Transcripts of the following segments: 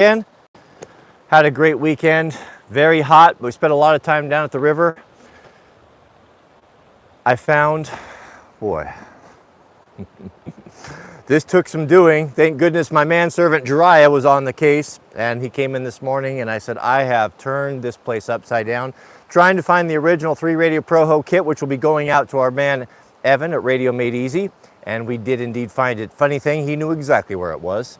Had a great weekend, very hot. We spent a lot of time down at the river. I found, boy, this took some doing. Thank goodness my manservant Jariah was on the case, and he came in this morning and I said, I have turned this place upside down, trying to find the original 3 Radio Proho kit, which will be going out to our man Evan at Radio Made Easy, and we did indeed find it. Funny thing, he knew exactly where it was.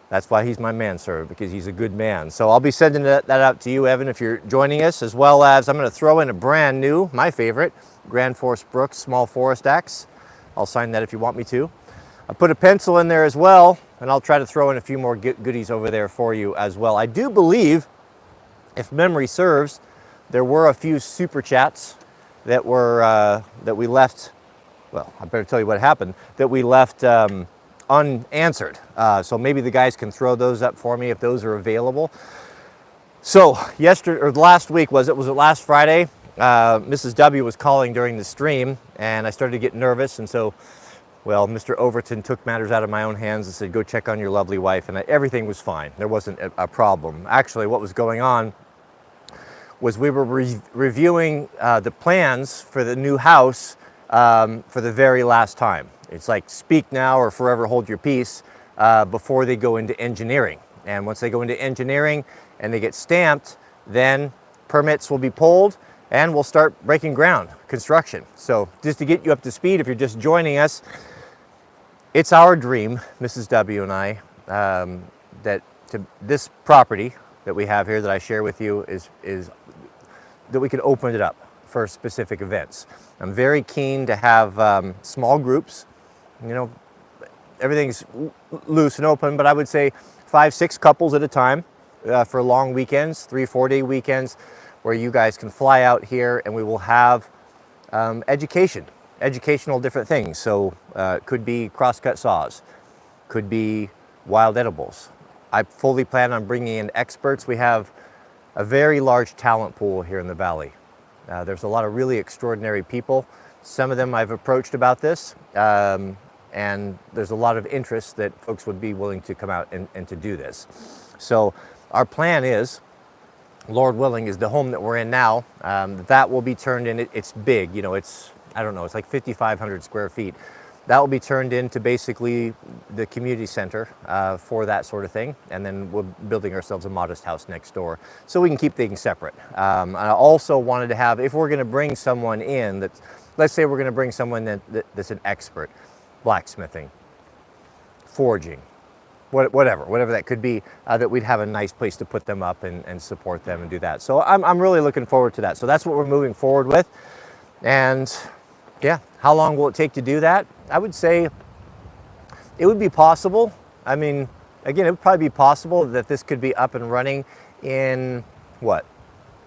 That's why he's my manservant, because he's a good man. So I'll be sending that out to you, Evan, if you're joining us, as well as I'm going to throw in a brand new, my favorite, Grand Forest Brooks Small Forest Axe. I'll sign that if you want me to. I put a pencil in there as well, and I'll try to throw in a few more goodies over there for you as well. I do believe, if memory serves, there were a few super chats that were that we left. Well, I better tell you what happened. That we left unanswered. So maybe the guys can throw those up for me if those are available. So yesterday, or last week, was it last Friday? Mrs. W was calling during the stream, and I started to get nervous, and so, well, Mr. Overton took matters out of my own hands and said, go check on your lovely wife, and everything was fine. There wasn't a problem. Actually, what was going on was we were reviewing the plans for the new house for the very last time. It's like speak now or forever hold your peace before they go into engineering. And once they go into engineering and they get stamped, then permits will be pulled and we'll start breaking ground, construction. So just to get you up to speed, if you're just joining us, it's our dream, Mrs. W and I, that this property that we have here that I share with you is that we can open it up for specific events. I'm very keen to have small groups. You know, everything's loose and open, but I would say 5-6 couples at a time for long weekends, 3-4 day weekends, where you guys can fly out here and we will have educational different things. So it could be crosscut saws, could be wild edibles. I fully plan on bringing in experts. We have a very large talent pool here in the Valley. There's a lot of really extraordinary people. Some of them I've approached about this, and there's a lot of interest that folks would be willing to come out and to do this. So our plan is, Lord willing, is the home that we're in now, that will be turned in. It's big, you know, it's, I don't know, it's like 5,500 square feet. That will be turned into basically the community center for that sort of thing. And then we're building ourselves a modest house next door so we can keep things separate. I also wanted to have, if we're gonna bring someone in, that, let's say we're gonna bring someone that's an expert, blacksmithing, forging, whatever that could be, that we'd have a nice place to put them up and support them and do that. So I'm really looking forward to that. So that's what we're moving forward with. And yeah, how long will it take to do that? I would say it would be possible. I mean, again, it would probably be possible that this could be up and running in, what,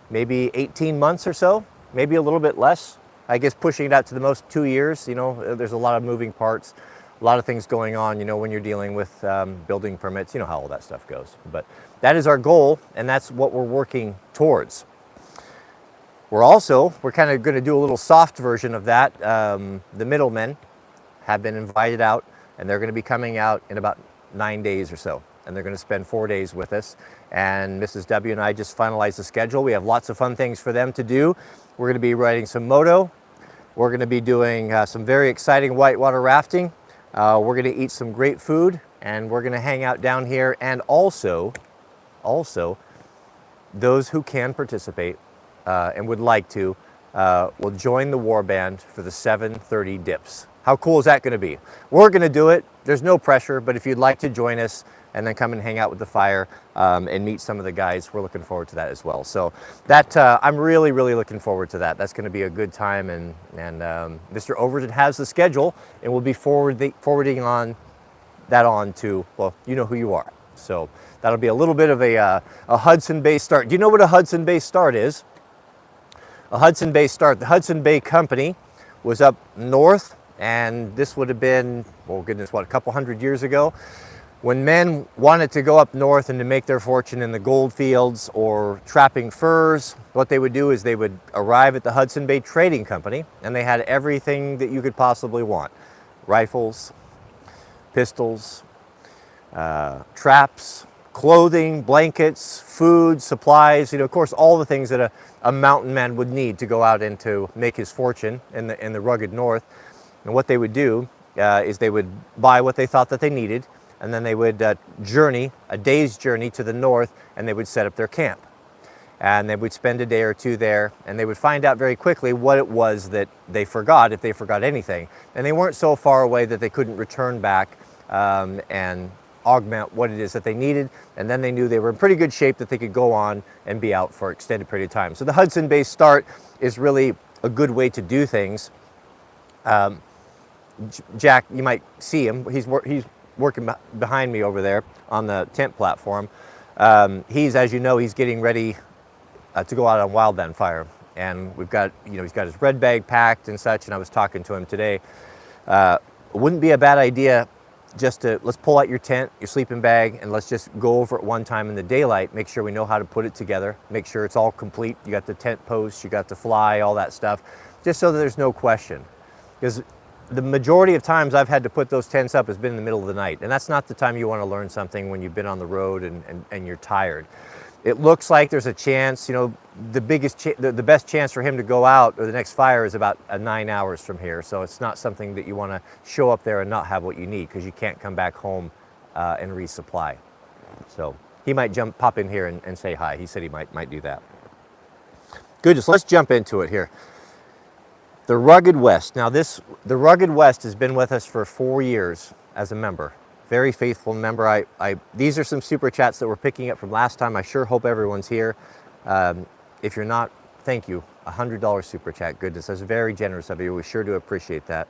maybe 18 months or so, maybe a little bit less. I guess pushing it out to the most 2 years, you know, there's a lot of moving parts, a lot of things going on, you know, when you're dealing with building permits, you know how all that stuff goes. But that is our goal, and that's what we're working towards. We're kind of going to do a little soft version of that. The middlemen have been invited out, and they're going to be coming out in about 9 days or so. And they're going to spend 4 days with us. And Mrs. W and I just finalized the schedule. We have lots of fun things for them to do. We're going to be riding some moto. We're going to be doing some very exciting whitewater rafting. We're going to eat some great food, and we're going to hang out down here. And also, those who can participate and would like to will join the war band for the 7:30 dips. How cool is that going to be? We're going to do it. There's no pressure, but if you'd like to join us and then come and hang out with the fire and meet some of the guys, we're looking forward to that as well. So that I'm really looking forward to that. That's going to be a good time, and Mr. Overton has the schedule, and we'll be forwarding on to, well, you know who you are. So that'll be a little bit of a Hudson-based start. Do you know what a Hudson-based start is? A Hudson-based start. The Hudson Bay Company was up north, and this would have been, oh goodness, what, a couple hundred years ago, when men wanted to go up north and to make their fortune in the gold fields or trapping furs. What they would do is they would arrive at the Hudson Bay Trading Company, and they had everything that you could possibly want: rifles, pistols, traps, clothing, blankets, food, supplies, of course, all the things that a mountain man would need to go out and to make his fortune in the rugged north. And what they would do is they would buy what they thought that they needed, and then they would journey, a day's journey to the north, and they would set up their camp. And they would spend a day or two there, and they would find out very quickly what it was that they forgot, if they forgot anything. And they weren't so far away that they couldn't return back and augment what it is that they needed, and then they knew they were in pretty good shape that they could go on and be out for an extended period of time. So the Hudson-based start is really a good way to do things. Jack, you might see him. He's working behind me over there on the tent platform. He's, as you know, he's getting ready to go out on wildland fire, and we've got, he's got his red bag packed and such. And I was talking to him today. It wouldn't be a bad idea just to, let's pull out your tent, your sleeping bag, and let's just go over it one time in the daylight, make sure we know how to put it together, make sure it's all complete. You got the tent posts, you got the fly, all that stuff, just so that there's no question. Because the majority of times I've had to put those tents up has been in the middle of the night, and that's not the time you want to learn something when you've been on the road and you're tired. It looks like there's a chance, the best chance for him to go out or the next fire is about 9 hours from here. So it's not something that you want to show up there and not have what you need, because you can't come back home and resupply. So he might pop in here and say hi. He said he might do that. Good, so let's jump into it here. The Rugged West. Now the Rugged West has been with us for 4 years as a member. Very faithful member. These are some super chats that we're picking up from last time. I sure hope everyone's here. If you're not, thank you. $100 super chat. Goodness, that's very generous of you. We sure do appreciate that.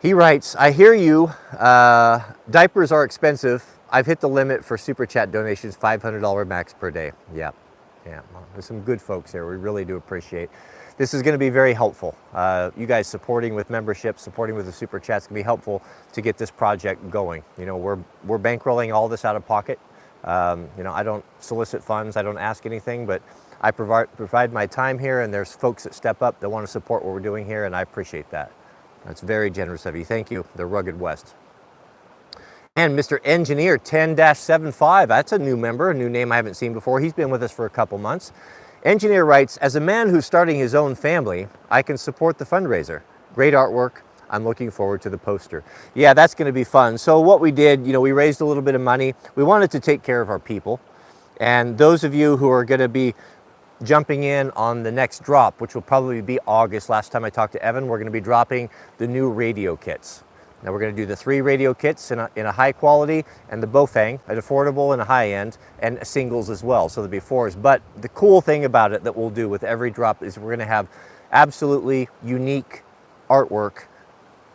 He writes, I hear you. Diapers are expensive. I've hit the limit for super chat donations, $500 max per day. Yeah. Well, there's some good folks here. We really do appreciate. This is going to be very helpful. You guys supporting with membership, supporting with the super chats can be helpful to get this project going. We're bankrolling all this out of pocket. I don't solicit funds. I don't ask anything, but I provide my time here, and there's folks that step up that want to support what we're doing here, and I appreciate that. That's very generous of you. Thank you, the Rugged West. And Mr. Engineer 10-75, that's a new member, a new name I haven't seen before. He's been with us for a couple months. Engineer writes, as a man who's starting his own family, I can support the fundraiser. Great artwork. I'm looking forward to the poster. Yeah, that's going to be fun. So what we did, we raised a little bit of money. We wanted to take care of our people. And those of you who are going to be jumping in on the next drop, which will probably be August. Last time I talked to Evan, we're going to be dropping the new radio kits. Now we're going to do the 3 radio kits in a high quality, and the Bofang, an affordable and a high end, and singles as well. So there'll be 4s. But the cool thing about it that we'll do with every drop is we're going to have absolutely unique artwork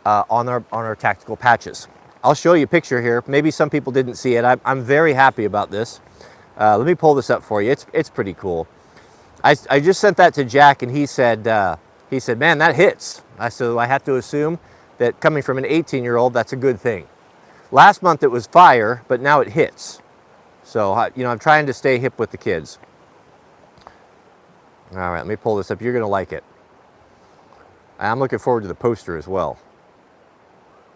on our tactical patches. I'll show you a picture here. Maybe some people didn't see it. I'm very happy about this. Let me pull this up for you. It's pretty cool. I just sent that to Jack, and he said, man, that hits. So I have to assume that coming from an 18-year-old, that's a good thing. Last month it was fire, but now it hits. So, I'm trying to stay hip with the kids. All right, let me pull this up. You're going to like it. I'm looking forward to the poster as well.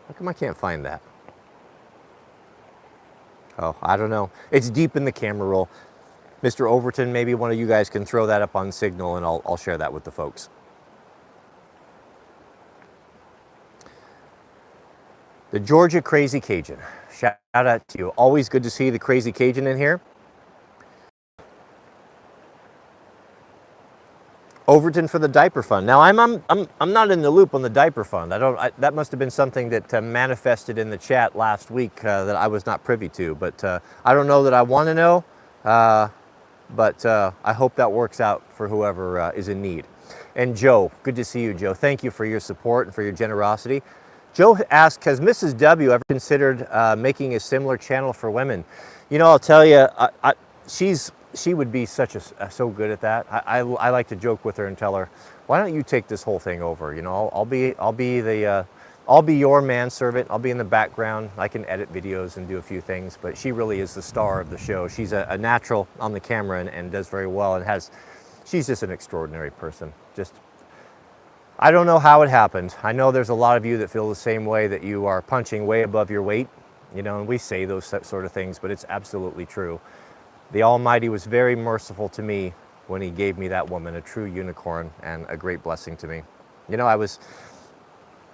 How come I can't find that? Oh, I don't know. It's deep in the camera roll. Mr. Overton, maybe one of you guys can throw that up on Signal, and I'll share that with the folks. The Georgia Crazy Cajun. Shout out to you. Always good to see the Crazy Cajun in here. Overton for the diaper fund. Now I'm not in the loop on the diaper fund. That must have been something that manifested in the chat last week that I was not privy to. But I don't know that I want to know. But I hope that works out for whoever is in need. And Joe, good to see you, Joe. Thank you for your support and for your generosity. Joe asked, has Mrs. W ever considered making a similar channel for women? I'll tell you, she would be so good at that. I like to joke with her and tell her, why don't you take this whole thing over? I'll be your manservant. I'll be in the background. I can edit videos and do a few things, but she really is the star of the show. She's a natural on the camera and does very well, and she's just an extraordinary person. I don't know how it happened. I know there's a lot of you that feel the same way, that you are punching way above your weight, You know, and we say those sort of things, but it's absolutely true. The Almighty was very merciful to me when he gave me that woman, a true unicorn and a great blessing to me. You know,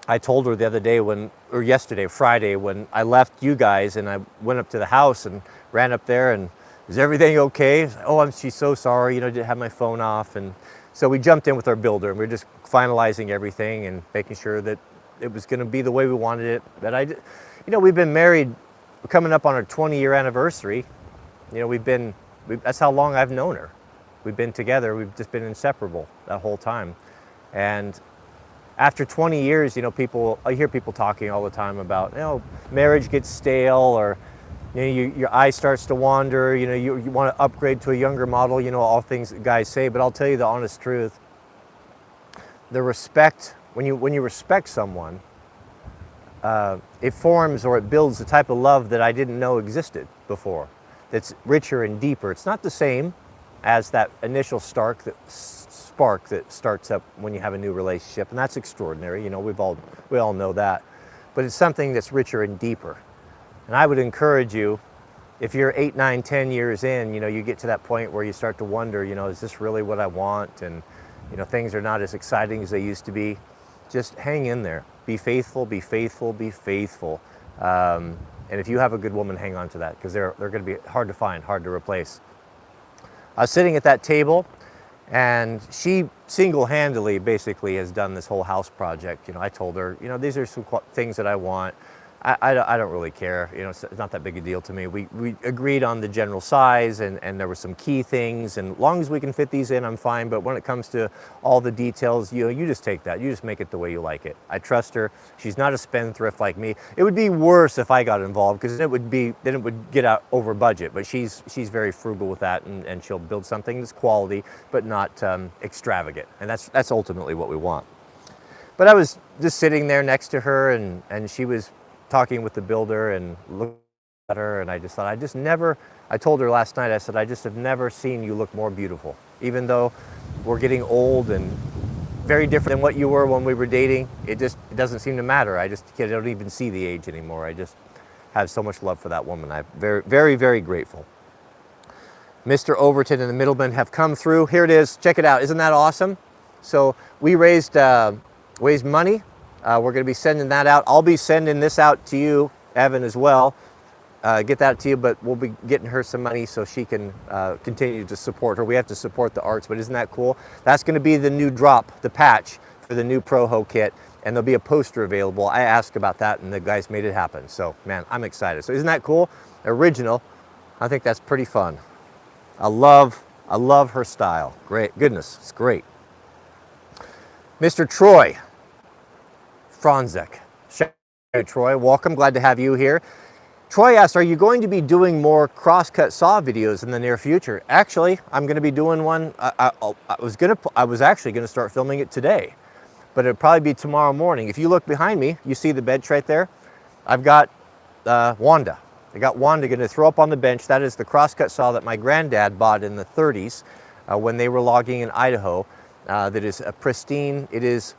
I told her the other day or yesterday, Friday, when I left you guys and I went up to the house and ran up there and, is everything okay? Oh, she's so sorry, you know, I didn't have my phone off. And so we jumped in with our builder and we were just finalizing everything and making sure that it was gonna be the way we wanted it. That you know, we've been married, we're coming up on our 20-year anniversary. You know, that's how long I've known her. We've been together, we've just been inseparable that whole time. And after 20 years, you know, I hear people talking all the time about, you know, marriage gets stale, or, you know, your eye starts to wander, you know, you want to upgrade to a younger model, you know, all things that guys say. But I'll tell you the honest truth. The respect, when you respect someone, it forms or it builds the type of love that I didn't know existed before. That's richer and deeper. It's not the same as that initial spark that starts up when you have a new relationship, and that's extraordinary. You know, we all know that. But it's something that's richer and deeper. And I would encourage you, if you're 8, 9, 10 years in, you know, you get to that point where you start to wonder, you know, is this really what I want? And, you know, things are not as exciting as they used to be. Just hang in there. Be faithful, be faithful, be faithful. And if you have a good woman, hang on to that, because they're going to be hard to find, hard to replace. I was sitting at that table, and she single-handedly basically has done this whole house project. You know, I told her, you know, these are some things that I want. I don't really care, you know, it's not that big a deal to me. We agreed on the general size, and there were some key things, and as long as we can fit these in, I'm fine. But when it comes to all the details, you know, you just take that, you just make it the way you like it. I trust her. She's not a spendthrift like me. It would be worse if I got involved, because then it would get out over budget. But she's very frugal with that, and she'll build something that's quality, but not extravagant. And that's ultimately what we want. But I was just sitting there next to her, and she was talking with the builder and looked at her, and I just thought, I told her last night, I said, I just have never seen you look more beautiful. Even though we're getting old and very different than what you were when we were dating, it doesn't seem to matter. I don't even see the age anymore. I just have so much love for that woman. I'm very, very, very grateful. Mr. Overton and the middleman have come through. Here it is. Check it out. Isn't that awesome? So we raised money. We're going to be sending that out. I'll be sending this out to you, Evan, as well. Get that to you, but we'll be getting her some money so she can continue to support her. We have to support the arts, but isn't that cool? That's going to be the new drop, the patch for the new Pro-Ho kit, and there'll be a poster available. I asked about that, and the guys made it happen. So, man, I'm excited. So isn't that cool? Original. I think that's pretty fun. I love her style. Great. Goodness, it's great. Mr. Troy Franzek. Troy, welcome. Glad to have you here. Troy asked, are you going to be doing more crosscut saw videos in the near future? Actually, I'm going to be doing one. I was actually going to start filming it today, but it'll probably be tomorrow morning. If you look behind me, you see the bench right there. I've got Wanda. I got Wanda going to throw up on the bench. That is the crosscut saw that my granddad bought in the 30s when they were logging in Idaho. That is a pristine. It is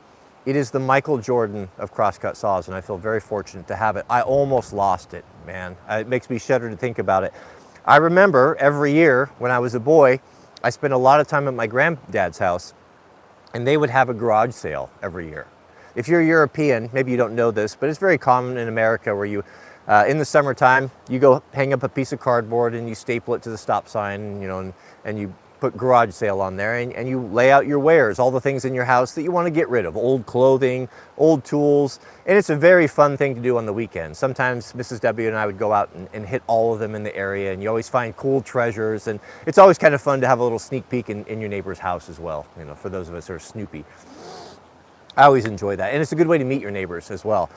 the Michael Jordan of crosscut saws, and I feel very fortunate to have it. I almost lost it, man. It makes me shudder to think about it. I remember every year when I was a boy, I spent a lot of time at my granddad's house, and they would have a garage sale every year. If you're European, maybe you don't know this, but it's very common in America where you, in the summertime, you go hang up a piece of cardboard and you staple it to the stop sign, you know, and you put garage sale on there, and you lay out your wares, all the things in your house that you want to get rid of, old clothing, old tools, and it's a very fun thing to do on the weekend. Sometimes Mrs. W and I would go out and hit all of them in the area, and you always find cool treasures, and it's always kind of fun to have a little sneak peek in your neighbor's house as well, you know, for those of us who are snoopy. I always enjoy that, and it's a good way to meet your neighbors as well.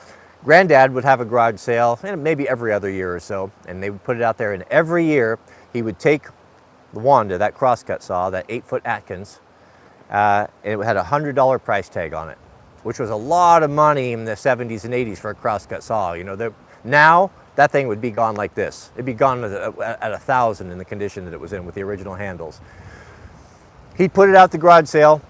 Granddad would have a garage sale, and maybe every other year or so, and they would put it out there, and every year he would take the Wanda, that crosscut saw, that 8-foot Atkins, and it had a $100 price tag on it, which was a lot of money in the 70s and 80s for a crosscut saw. You know, now that thing would be gone like this. It'd be gone at $1,000 in the condition that it was in with the original handles. He'd put it out the garage sale,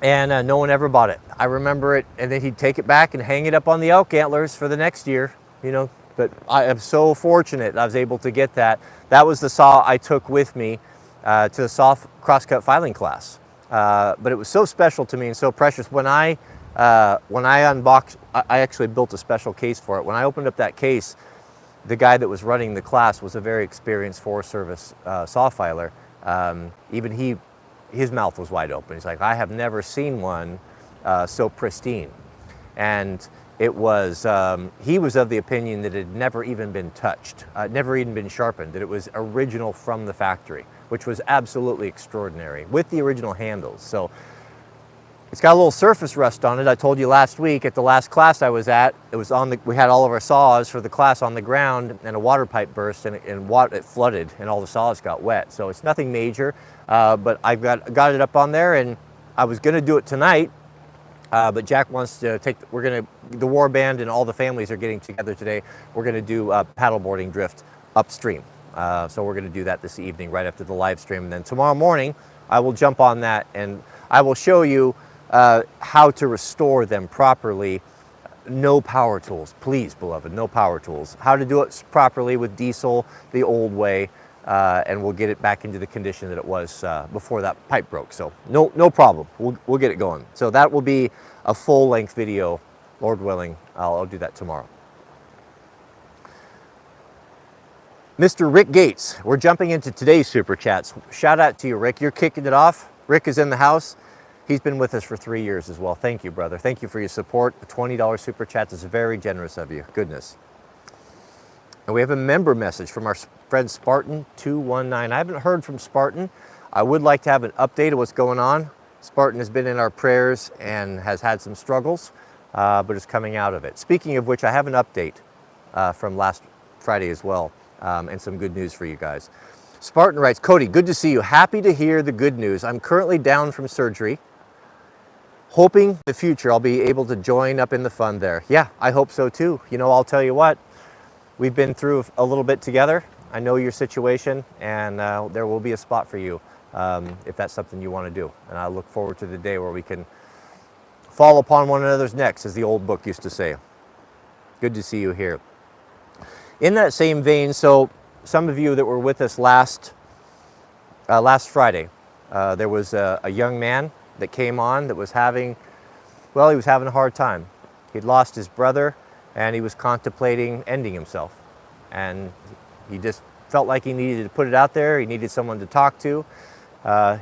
and no one ever bought it. I remember it, and then he'd take it back and hang it up on the elk antlers for the next year. You know, but I am so fortunate I was able to get that. That was the saw I took with me to the saw crosscut filing class. But it was so special to me and so precious. When I unboxed, I actually built a special case for it. When I opened up that case, the guy that was running the class was a very experienced Forest Service saw filer. Even his mouth was wide open. He's like, I have never seen one so pristine. And it was, he was of the opinion that it had never even been touched, never even been sharpened, that it was original from the factory, which was absolutely extraordinary, with the original handles. So it's got a little surface rust on it. I told you last week at the last class I was at, it was we had all of our saws for the class on the ground, and a water pipe burst, and it flooded, and all the saws got wet. So it's nothing major, but I've got it up on there, and I was gonna do it tonight, but Jack wants to the war band and all the families are getting together today. We're gonna do paddleboarding drift upstream. So we're gonna do that this evening right after the live stream. And then tomorrow morning, I will jump on that and I will show you how to restore them properly. No power tools, please, beloved, no power tools. How to do it properly with diesel, the old way, and we'll get it back into the condition that it was before that pipe broke. So no problem, we'll get it going. So that will be a full-length video, Lord willing. I'll do that tomorrow. Mr. Rick Gates, we're jumping into today's Super Chats. Shout out to you, Rick. You're kicking it off. Rick is in the house. He's been with us for 3 years as well. Thank you, brother. Thank you for your support. The $20 Super Chats is very generous of you. Goodness. And we have a member message from our friend Spartan219. I haven't heard from Spartan. I would like to have an update of what's going on. Spartan has been in our prayers and has had some struggles, but is coming out of it. Speaking of which, I have an update from last Friday as well, and some good news for you guys. Spartan writes, Cody, good to see you. Happy to hear the good news. I'm currently down from surgery. Hoping in the future I'll be able to join up in the fun there. Yeah, I hope so too. You know, I'll tell you what, we've been through a little bit together. I know your situation, and there will be a spot for you if that's something you want to do. And I look forward to the day where we can fall upon one another's necks, as the old book used to say. Good to see you here. In that same vein, so some of you that were with us last Friday, there was a young man that came on that was having a hard time. He'd lost his brother and he was contemplating ending himself. And he just felt like he needed to put it out there. He needed someone to talk to.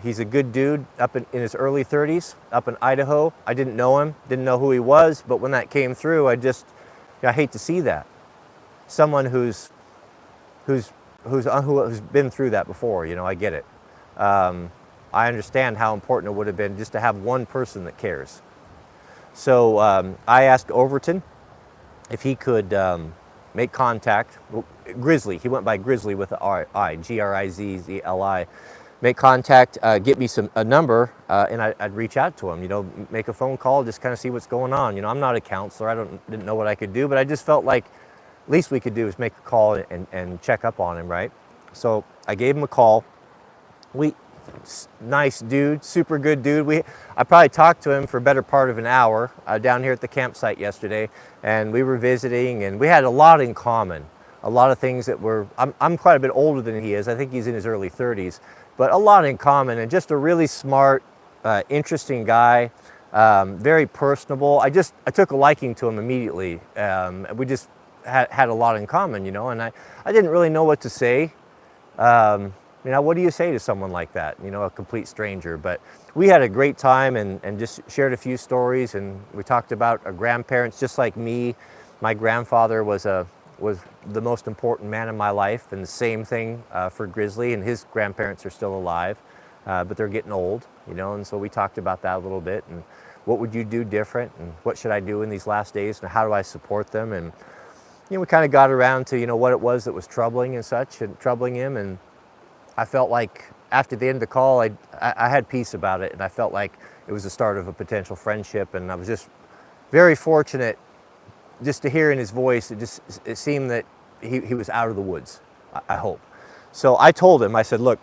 He's a good dude up in his early 30s, up in Idaho. I didn't know him, didn't know who he was, but when that came through, I hate to see that. Someone who's been through that before, you know, I get it. I understand how important it would have been just to have one person that cares. So I asked Overton if he could make contact. Well, Grizzly, he went by Grizzly with the I, G-R-I-Z-Z-L-I. Make contact, get me a number, and I'd reach out to him, you know, make a phone call, just kind of see what's going on. You know, I'm not a counselor, didn't know what I could do, but I just felt like least we could do is make a call and check up on him, right? So I gave him a call. Nice dude, super good dude. I probably talked to him for a better part of an hour down here at the campsite yesterday, and we were visiting, and we had a lot in common. A lot of things that I'm quite a bit older than he is. I think he's in his early 30s, but a lot in common, and just a really smart, interesting guy, very personable. I took a liking to him immediately. We just had a lot in common, you know, and I didn't really know what to say. You know, what do you say to someone like that, you know, a complete stranger? But we had a great time and just shared a few stories, and we talked about our grandparents. Just like me, my grandfather was the most important man in my life, and the same thing for Grizzly, and his grandparents are still alive, but they're getting old, you know, and so we talked about that a little bit, and what would you do different, and what should I do in these last days, and how do I support them? And you know, we kind of got around to, you know, what it was that was troubling and such, and troubling him, and I felt like after the end of the call, I had peace about it, and I felt like it was the start of a potential friendship, and I was just very fortunate just to hear in his voice, it seemed that he was out of the woods, I hope. So I told him, I said, look,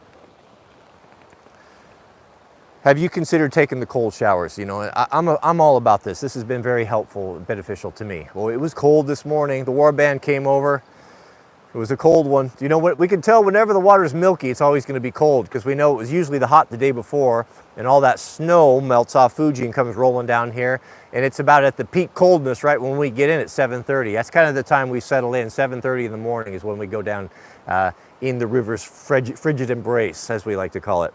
Have you considered taking the cold showers? You know, I'm all about this. This has been very helpful and beneficial to me. Well, it was cold this morning. The warband came over. It was a cold one. You know what? We can tell whenever the water is milky, it's always going to be cold, because we know it was usually the day before, and all that snow melts off Fuji and comes rolling down here. And it's about at the peak coldness right when we get in at 7:30. That's kind of the time we settle in. 7:30 in the morning is when we go down in the river's frigid embrace, as we like to call it.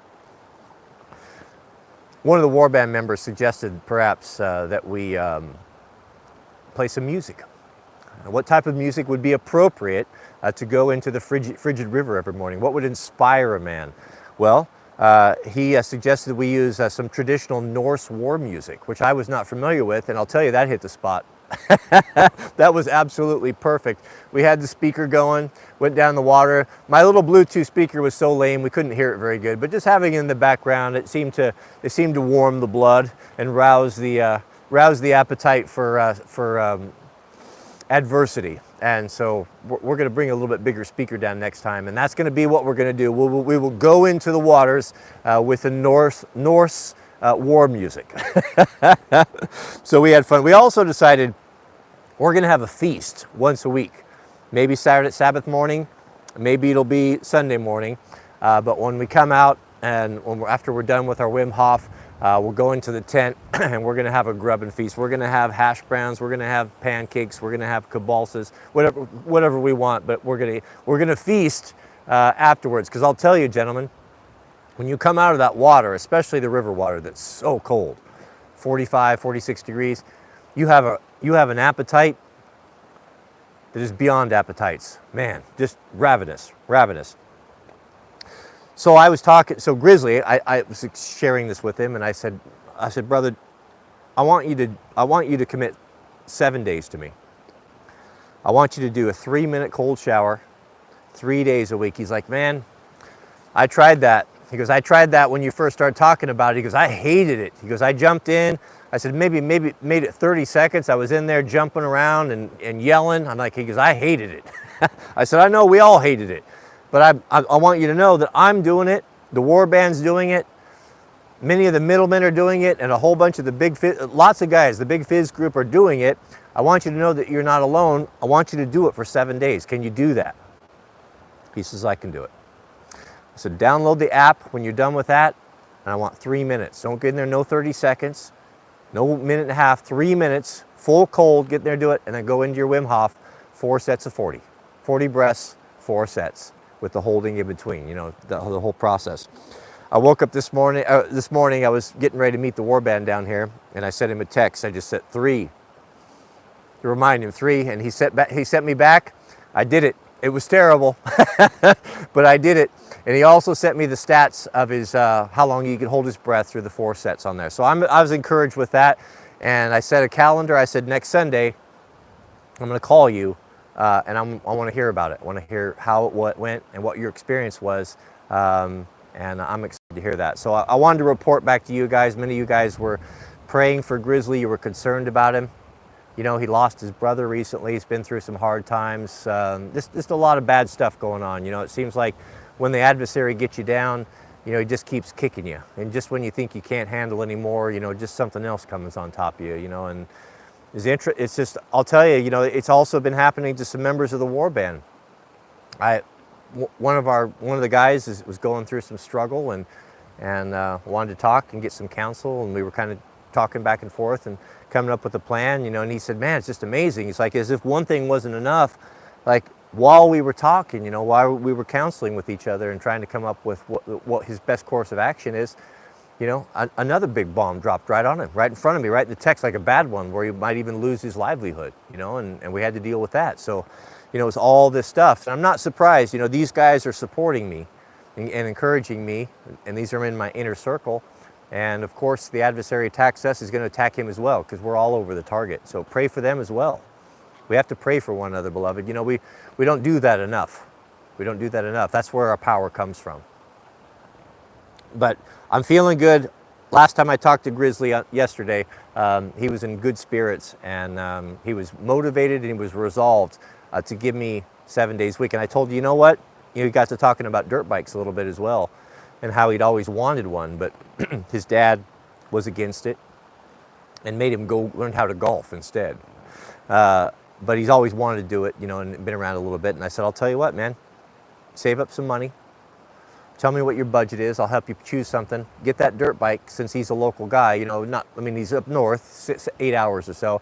One of the warband members suggested perhaps that we play some music. What type of music would be appropriate to go into the frigid river every morning? What would inspire a man? Well, he suggested we use some traditional Norse war music, which I was not familiar with, and I'll tell you, that hit the spot. That was absolutely perfect. We had the speaker going, went down the water. My little Bluetooth speaker was so lame we couldn't hear it very good, but just having it in the background, it seemed to warm the blood and rouse the appetite for adversity. And so we're going to bring a little bit bigger speaker down next time, and that's going to be what we're going to do. We will go into the waters with the Norse war music. So we had fun. We also decided we're going to have a feast once a week. Maybe Sabbath morning, maybe it'll be Sunday morning. But when we come out and after we're done with our Wim Hof, we'll go into the tent and we're going to have a grub and feast. We're going to have hash browns, we're going to have pancakes, we're going to have kibalsas, whatever we want. But we're going to feast afterwards. Because I'll tell you, gentlemen, when you come out of that water, especially the river water that's so cold, 45, 46 degrees, you have an appetite that is beyond appetites. Man, just ravenous. So I was talking, so Grizzly, I was sharing this with him, and I said, brother, I want you to commit 7 days to me. I want you to do a 3-minute cold shower, 3 days a week. He's like, man, I tried that. He goes, I tried that when you first started talking about it. He goes, I hated it. He goes, I jumped in. I said, maybe made it 30 seconds. I was in there jumping around and yelling. I'm like, he goes, I hated it. I said, I know we all hated it. But I want you to know that I'm doing it. The warband's doing it. Many of the middlemen are doing it, and a whole bunch of lots of guys, the Big Fizz group, are doing it. I want you to know that you're not alone. I want you to do it for 7 days. Can you do that? He says, I can do it. I said, download the app when you're done with that, and I want 3 minutes. Don't get in there, no 30 seconds, no minute and a half, 3 minutes, full cold, get in there, do it, and then go into your Wim Hof, 4 sets of 40. 40 breaths, 4 sets, with the holding in between, you know, the whole process. I woke up this morning, I was getting ready to meet the warband down here, and I sent him a text. I just said 3. To remind him 3, and he sent me back. I did it. It was terrible, but I did it. And he also sent me the stats of his how long he could hold his breath through the 4 sets on there. So I was encouraged with that, and I set a calendar. I said, next Sunday, I'm going to call you, and I want to hear about it. I want to hear how it went and what your experience was, and I'm excited to hear that. So I wanted to report back to you guys. Many of you guys were praying for Grizzly. You were concerned about him. You know, he lost his brother recently. He's been through some hard times. Just a lot of bad stuff going on. You know, it seems like when the adversary gets you down, you know, he just keeps kicking you. And just when you think you can't handle anymore, you know, just something else comes on top of you, you know. And it's just, I'll tell you, you know, it's also been happening to some members of the warband. One of the guys was going through some struggle and wanted to talk and get some counsel, and we were kind of talking back and forth and coming up with a plan, you know, and he said, man, it's just amazing. It's like as if one thing wasn't enough, like while we were talking, you know, while we were counseling with each other and trying to come up with what his best course of action is, you know, another big bomb dropped right on him, right in front of me, right in the text, like a bad one where he might even lose his livelihood, you know, and we had to deal with that. So, you know, it's all this stuff. And I'm not surprised, you know, these guys are supporting me and encouraging me, and these are in my inner circle. And of course, the adversary attacks us, is going to attack him as well, because we're all over the target. So pray for them as well. We have to pray for one another, beloved. You know, we don't do that enough. We don't do that enough. That's where our power comes from. But I'm feeling good. Last time I talked to Grizzly yesterday, he was in good spirits, and he was motivated and he was resolved to give me 7 days a week. And I told you, you know what? You got to talking about dirt bikes a little bit as well. and how he'd always wanted one, but his dad was against it and made him go learn how to golf instead. But he's always wanted to do it, you know, and been around a little bit. And I said, I'll tell you what, man, save up some money. Tell me what your budget is. I'll help you choose something. Get that dirt bike, since he's a local guy, you know, he's up north, 8 hours or so.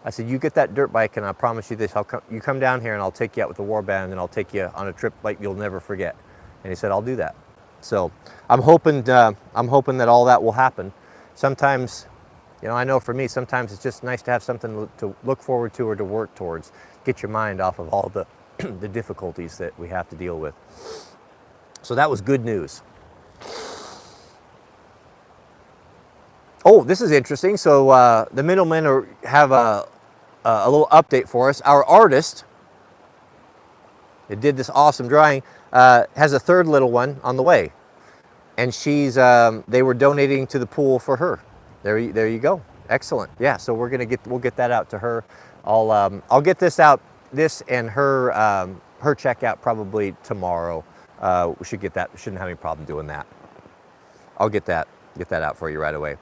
I said, you get that dirt bike, and I promise you this, you come down here and I'll take you out with the warband, and I'll take you on a trip like you'll never forget. And he said, I'll do that. So I'm hoping that all that will happen. Sometimes, you know, I know for me, sometimes it's just nice to have something to look forward to or to work towards. Get your mind off of all the, the difficulties that we have to deal with. So that was good news. Oh, this is interesting. So the middlemen have a little update for us. Our artist, that did this awesome drawing, has a third little one on the way. And they were donating to the pool for her. There you go. Excellent. Yeah, so we'll get that out to her. I'll get this out, this and her check out probably tomorrow. We should get that. Shouldn't have any problem doing that. I'll get that out for you right away.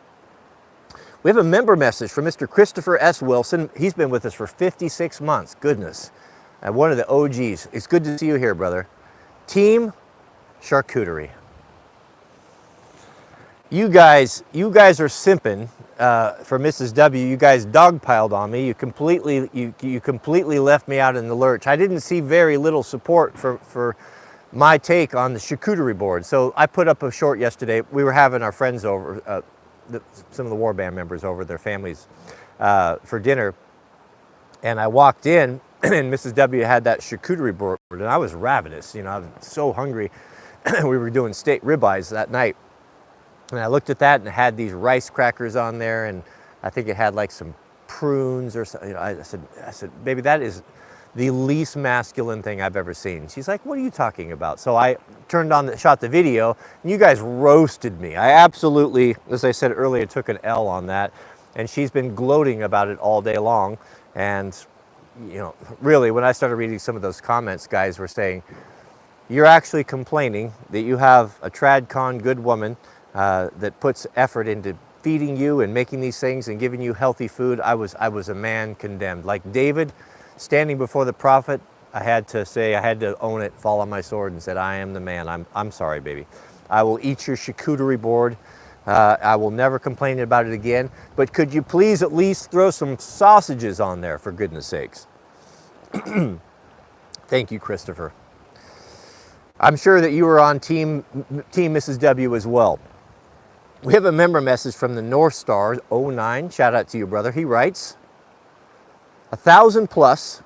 We have a member message from Mr. Christopher S. Wilson. He's been with us for 56 months. Goodness. And one of the OGs. It's good to see you here, brother. Team Charcuterie. You guys are simping for Mrs. W. You guys dogpiled on me. You completely left me out in the lurch. I didn't see very little support for my take on the charcuterie board. So I put up a short yesterday. We were having our friends over, some of the warband members over, their families, for dinner. And I walked in, and Mrs. W had that charcuterie board, and I was ravenous. You know, I was so hungry. We were doing steak ribeyes that night. And I looked at that, and it had these rice crackers on there, and I think it had like some prunes or something. You know, I said, baby, that is the least masculine thing I've ever seen. She's like, what are you talking about? So I shot the video, and you guys roasted me. I absolutely, as I said earlier, took an L on that, and she's been gloating about it all day long. And, you know, really, when I started reading some of those comments, guys were saying, you're actually complaining that you have a TradCon good woman that puts effort into feeding you and making these things and giving you healthy food. I was a man condemned. Like David, standing before the prophet, I had to own it, fall on my sword, and said, I am the man. I'm sorry, baby. I will eat your charcuterie board. I will never complain about it again. But could you please at least throw some sausages on there, for goodness sakes? Thank you, Christopher. I'm sure that you were on team Mrs. W as well. We have a member message from the Wranglerstar 09. Shout out to you, brother. He writes, 1,000 plus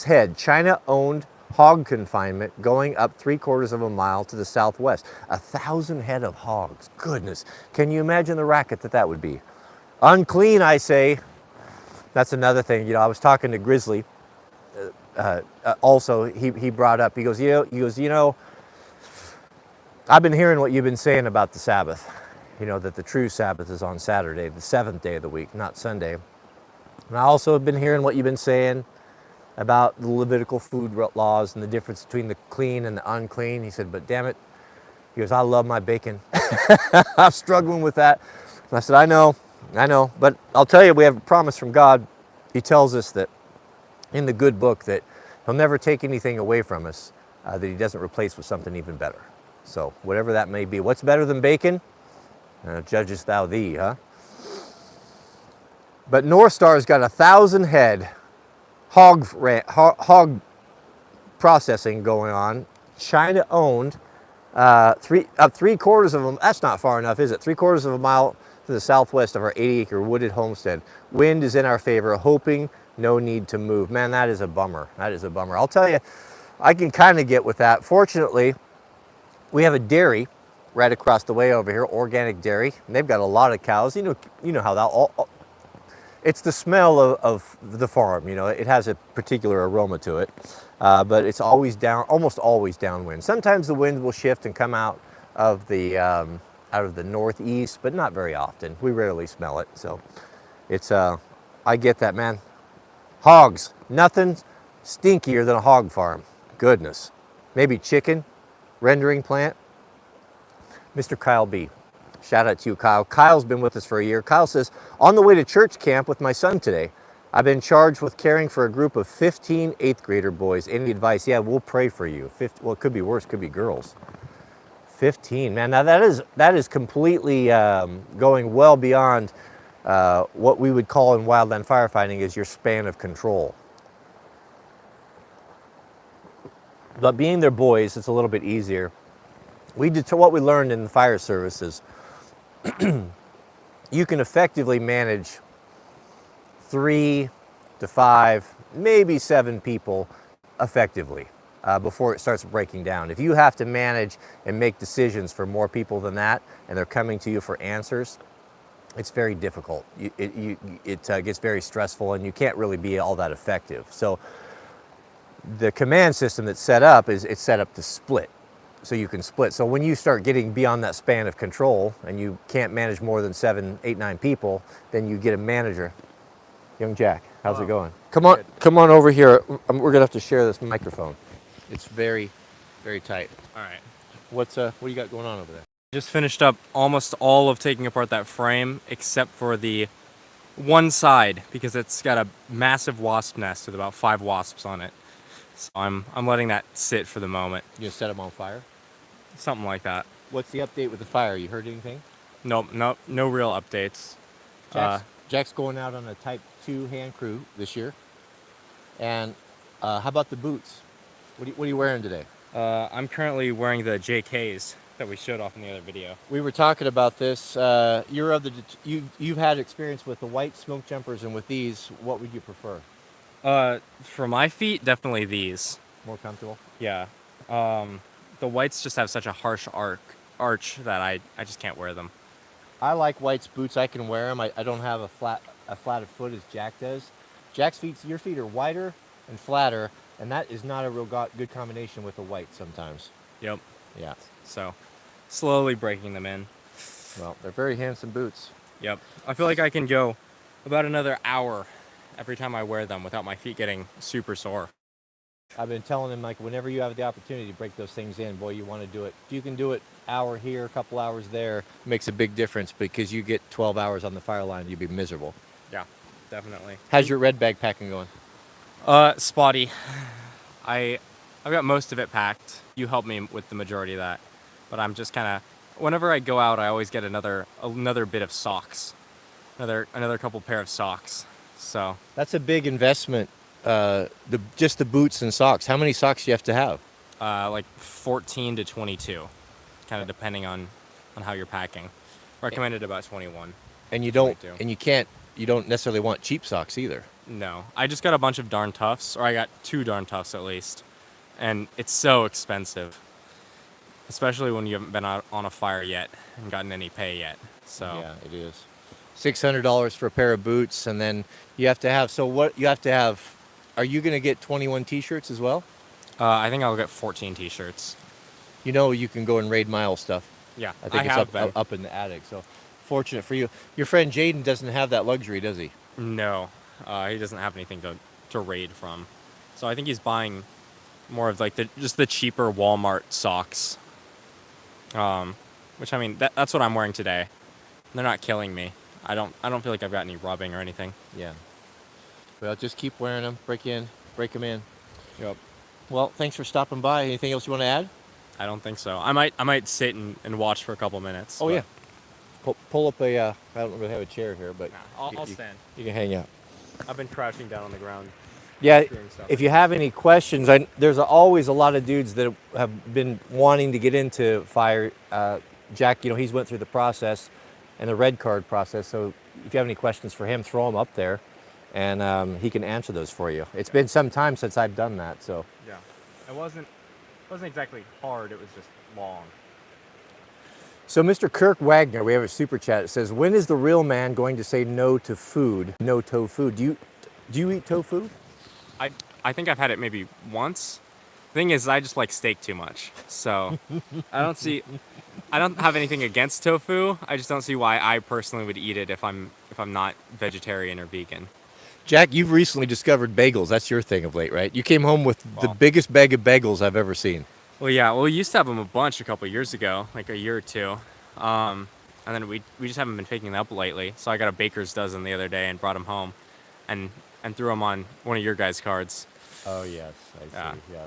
head, China-owned hog confinement going up 3/4 of a mile to the southwest. 1,000 head of hogs. Goodness. Can you imagine the racket that would be? Unclean, I say. That's another thing. You know, I was talking to Grizzly. Also, he brought up, he goes, you know, I've been hearing what you've been saying about the Sabbath. You know, that the true Sabbath is on Saturday, the 7th day of the week, not Sunday. And I also have been hearing what you've been saying about the Levitical food laws and the difference between the clean and the unclean. He said, but damn it, he goes, I love my bacon. I'm struggling with that. And I said, I know, but I'll tell you, we have a promise from God. He tells us that in the good book that he'll never take anything away from us that he doesn't replace with something even better. So whatever that may be. What's better than bacon? Judgest thou thee, huh? But Wranglerstar's got 1,000 head hog processing going on. China owned, up 3/4 of them. That's not far enough, is it? 3/4 of a mile to the southwest of our 80-acre wooded homestead. Wind is in our favor, hoping no need to move. Man, that is a bummer. That is a bummer. I'll tell you, I can kind of get with that. Fortunately, we have a dairy right across the way over here, organic dairy, and they've got a lot of cows. You know how that it's the smell of the farm. You know, it has a particular aroma to it, but it's always almost always downwind. Sometimes the wind will shift and come out of the northeast, but not very often. We rarely smell it, so it's I get that, man. Hogs, nothing stinkier than a hog farm. Goodness. Maybe chicken, rendering plant, Mr. Kyle B. Shout out to you, Kyle. Kyle's been with us for a year. Kyle says, on the way to church camp with my son today, I've been charged with caring for a group of 15 eighth grader boys. Any advice? Yeah, we'll pray for you. Well, it could be worse, could be girls. 15, man. Now that is completely going well beyond what we would call in wildland firefighting is your span of control. But being their boys, it's a little bit easier. What we learned in the fire services, you can effectively manage 3 to 5, maybe 7 people effectively before it starts breaking down. If you have to manage and make decisions for more people than that, and they're coming to you for answers, it's very difficult. It gets very stressful, and you can't really be all that effective. So the command system that's set up it's set up to split. So you can split. So when you start getting beyond that span of control and you can't manage more than 7, 8, 9 people, then you get a manager. Young Jack, how's it going? Come on over here. We're gonna have to share this microphone. It's very, very tight. All right. What do you got going on over there? Just finished up almost all of taking apart that frame except for the one side because it's got a massive wasp nest with about 5 wasps on it. So I'm letting that sit for the moment. You gonna set them on fire? Something like that. What's the update with the fire? You heard anything? Nope, no real updates. Jack's going out on a Type 2 hand crew this year. And how about the boots? What are you wearing today? I'm currently wearing the JKs that we showed off in the other video. We were talking about this. You've had experience with the white smoke jumpers, and with these, what would you prefer? For my feet, definitely these. More comfortable? Yeah. The whites just have such a harsh arch that I just can't wear them. I like white's boots. I can wear them. I don't have a flatter foot as Jack does. Your feet are wider and flatter, and that is not a real good combination with the white sometimes. Yep. Yeah. So, slowly breaking them in. Well, they're very handsome boots. Yep. I feel like I can go about another hour every time I wear them without my feet getting super sore. I've been telling him, like, whenever you have the opportunity to break those things in, boy, you want to do it. If you can do it hour here, a couple hours there, it makes a big difference because you get 12 hours on the fire line, you'd be miserable. Yeah, definitely. How's your red bag packing going? Spotty. I've got most of it packed. You helped me with the majority of that. But I'm just kind of, whenever I go out, I always get another bit of socks. Another couple pair of socks. So that's a big investment. Just the boots and socks. How many socks do you have to have? Like 14 to 22, kind of depending on how you're packing. Recommended about 21. And you don't, 22. And you don't necessarily want cheap socks either. No, I just got a bunch of Darn Toughs, or I got 2 Darn Toughs at least, and it's so expensive, especially when you haven't been out on a fire yet and gotten any pay yet. So yeah, it is. $600 for a pair of boots, and then you have to have. So what you have to have? Are you going to get 21 T-shirts as well? I think I'll get 14 T-shirts. You know, you can go and raid mile stuff. Yeah, I think it's up in the attic. So fortunate for you. Your friend Jaden doesn't have that luxury, does he? No, he doesn't have anything to raid from. So I think he's buying more of like just the cheaper Walmart socks. Which I mean, that's what I'm wearing today. They're not killing me. I don't feel like I've got any rubbing or anything. Yeah. Well, just keep wearing them. Break them in. Yep. Well, thanks for stopping by. Anything else you want to add? I don't think so. I might sit and watch for a couple minutes. Oh, yeah. Pull up a, I don't really have a chair here, but I'll stand. You can hang out. I've been crouching down on the ground. Yeah, if you have any questions, there's always a lot of dudes that have been wanting to get into fire. Jack, he's went through the process and the red card process, so if you have any questions for him, throw them up there, and he can answer those for you. It's been some time since I've done that, so. Yeah, it wasn't exactly hard, it was just long. So Mr. Kirk Wagner, we have a super chat. It says, when is the real man going to say no to food? No tofu. Do you eat tofu? I think I've had it maybe once. Thing is, I just like steak too much. So I don't have anything against tofu. I just don't see why I personally would eat it if I'm not vegetarian or vegan. Jack, you've recently discovered bagels. That's your thing of late, right? You came home with the biggest bag of bagels I've ever seen. Well, yeah. Well, we used to have them a bunch a couple years ago, like a year or two. And then we just haven't been picking them up lately. So I got a baker's dozen the other day and brought them home, and threw them on one of your guys' cards. Oh yes, I Yeah. see. Yeah.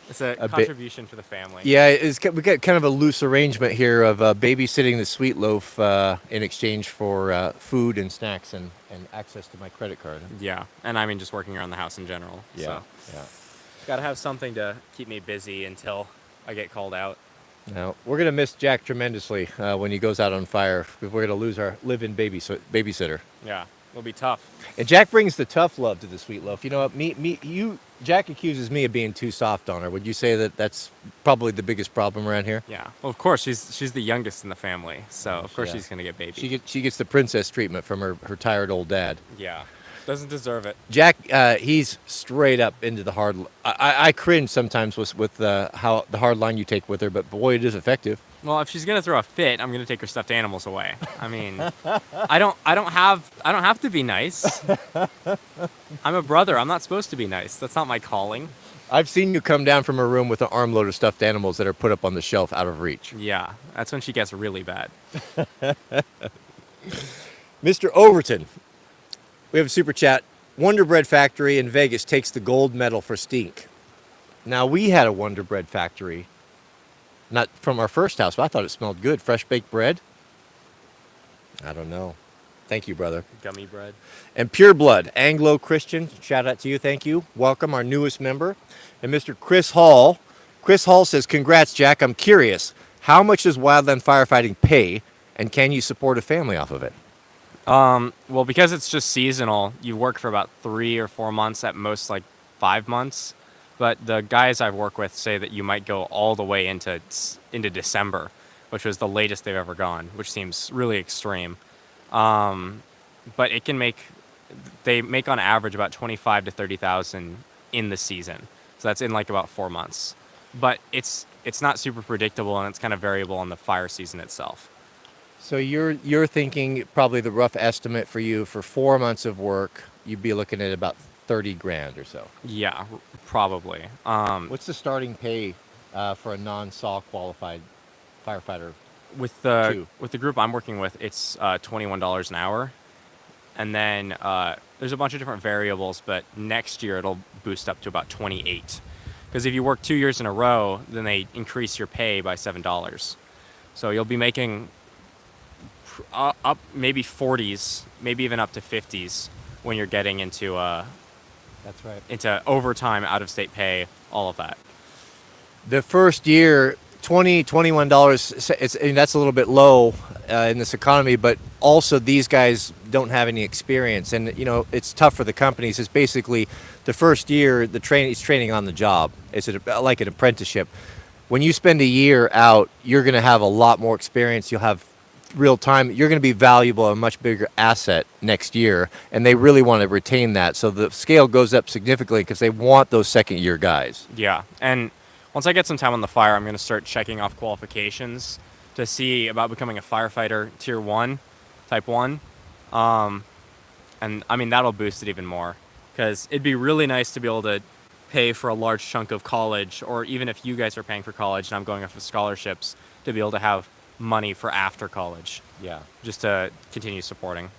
It's a A bit. contribution for the family. Yeah, we got kind of a loose arrangement here of babysitting the sweet loaf in exchange for food and snacks and access to my credit card. Yeah. And I mean, just working around the house in general. Yeah, So yeah. got to have something to keep me busy until I get called out. Now we're gonna miss Jack tremendously when he goes out on fire. We're gonna lose our live-in babysitter. Yeah. It'll be tough. And Jack brings the tough love to the sweet loaf. You know what? Jack accuses me of being too soft on her. Would you say that that's probably the biggest problem around here? Yeah. Well, of course, she's the youngest in the family. So, of course, Yeah. she's going to get baby. She gets the princess treatment from her tired old dad. Yeah. Doesn't deserve it. Jack, he's straight up into the hard. I cringe sometimes with how the hard line you take with her, but boy, it is effective. Well, if she's gonna throw a fit, I'm gonna take her stuffed animals away. I mean, I don't have to be nice. I'm a brother. I'm not supposed to be nice. That's not my calling. I've seen you come down from her room with an armload of stuffed animals that are put up on the shelf out of reach. Yeah, that's when she gets really bad. Mr. Overton, we have a super chat. Wonder Bread Factory in Vegas takes the gold medal for stink. Now, we had a Wonder Bread Factory, not from our first house, but I thought it smelled good. Fresh baked bread? I don't know. Thank you, brother. Gummy bread. And Pure Blood, Anglo-Christian, shout out to you, thank you. Welcome, our newest member. And Mr. Chris Hall. Chris Hall says, congrats, Jack. I'm curious, how much does wildland firefighting pay, and can you support a family off of it? Well, because it's just seasonal, you work for about 3 or 4 months, at most like 5 months. But the guys I've worked with say that you might go all the way into December, which was the latest they've ever gone, which seems really extreme. But they make on average about 25 to 30,000 in the season. So that's in like about 4 months. But it's not super predictable, and it's kind of variable on the fire season itself. So you're thinking probably the rough estimate for you for 4 months of work, you'd be looking at about 30 grand or so. Yeah, probably. What's the starting pay for a non-SAW qualified firefighter? With the group I'm working with, it's $21 an hour, and then there's a bunch of different variables. But next year it'll boost up to about 28, because if you work 2 years in a row, then they increase your pay by $7. So you'll be making up maybe 40s, maybe even up to 50s when you're getting into That's right. into overtime, out-of-state pay, all of that. The first year, $21, that's a little bit low in this economy, but also these guys don't have any experience, and it's tough for the companies. It's basically the first year he's training on the job. It's like an apprenticeship. When you spend a year out, you're going to have a lot more experience. You'll have real time. You're going to be valuable, a much bigger asset next year, and they really want to retain that. So the scale goes up significantly because they want those second year guys. Yeah, and once I get some time on the fire, I'm going to start checking off qualifications to see about becoming a firefighter tier 1, type 1. And I mean, that'll boost it even more, because it'd be really nice to be able to pay for a large chunk of college, or even if you guys are paying for college and I'm going off of scholarships, to be able to have money for after college. Yeah. Just to continue supporting.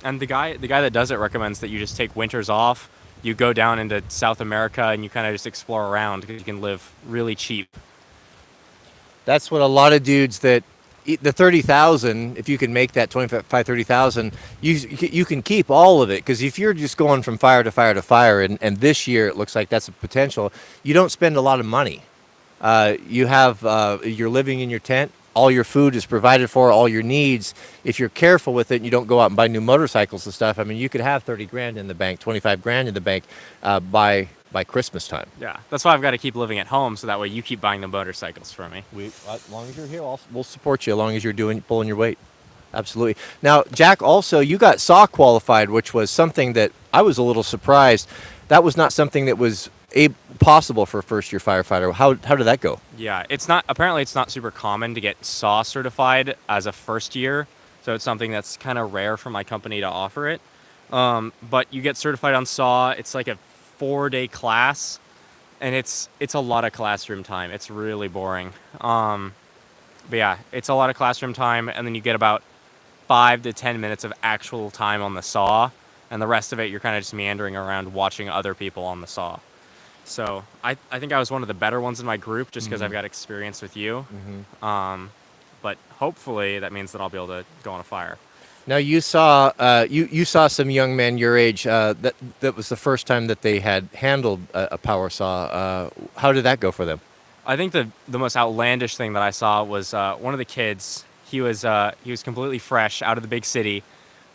And the guy that does it recommends that you just take winters off. You go down into South America and you kind of just explore around, because you can live really cheap. That's what a lot of dudes that the 30,000, if you can make that 25, 30,000, you can keep all of it. Because if you're just going from fire to fire to fire, and this year it looks like that's a potential, you don't spend a lot of money. You're living in your tent. All your food is provided for, all your needs. If you're careful with it and you don't go out and buy new motorcycles and stuff, I mean, you could have 30 grand in the bank, 25 grand in the bank by Christmas time. Yeah, that's why I've got to keep living at home, so that way you keep buying the motorcycles for me. As long as you're here, we'll support you as long as you're pulling your weight. Absolutely. Now, Jack, also, you got SAW qualified, which was something that I was a little surprised. That was not something that was possible for a first-year firefighter. How did that go? Yeah, apparently it's not super common to get SAW certified as a first year, so it's something that's kind of rare for my company to offer it. But you get certified on SAW. It's like a 4-day class, and it's a lot of classroom time. It's really boring. But yeah, it's a lot of classroom time, and then you get about 5 to 10 minutes of actual time on the saw, and the rest of it you're kind of just meandering around watching other people on the saw. So I think I was one of the better ones in my group just because I've got experience with you. But hopefully that means that I'll be able to go on a fire. Now you saw you saw some young men your age that was the first time that they had handled a power saw. How did that go for them? I think the most outlandish thing that I saw was one of the kids. He was completely fresh out of the big city,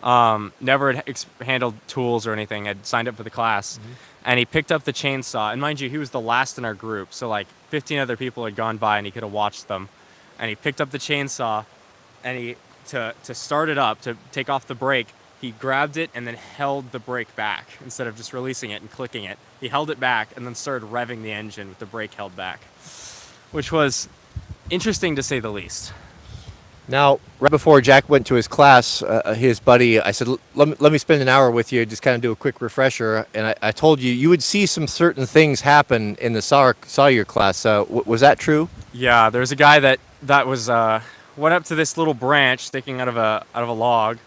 never had handled tools or anything. Had signed up for the class, and he picked up the chainsaw. And mind you, he was the last in our group, so like 15 other people had gone by, and he could have watched them. And he picked up the chainsaw, and to start it up, to take off the brake, he grabbed it and then held the brake back instead of just releasing it and clicking it. He held it back and then started revving the engine with the brake held back, which was interesting to say the least. Now, right before Jack went to his class, his buddy, I said, let me spend an hour with you, just kind of do a quick refresher. And I told you would see some certain things happen in the Sawyer class. Was that true? Yeah, there was a guy that was went up to this little branch sticking out of a log.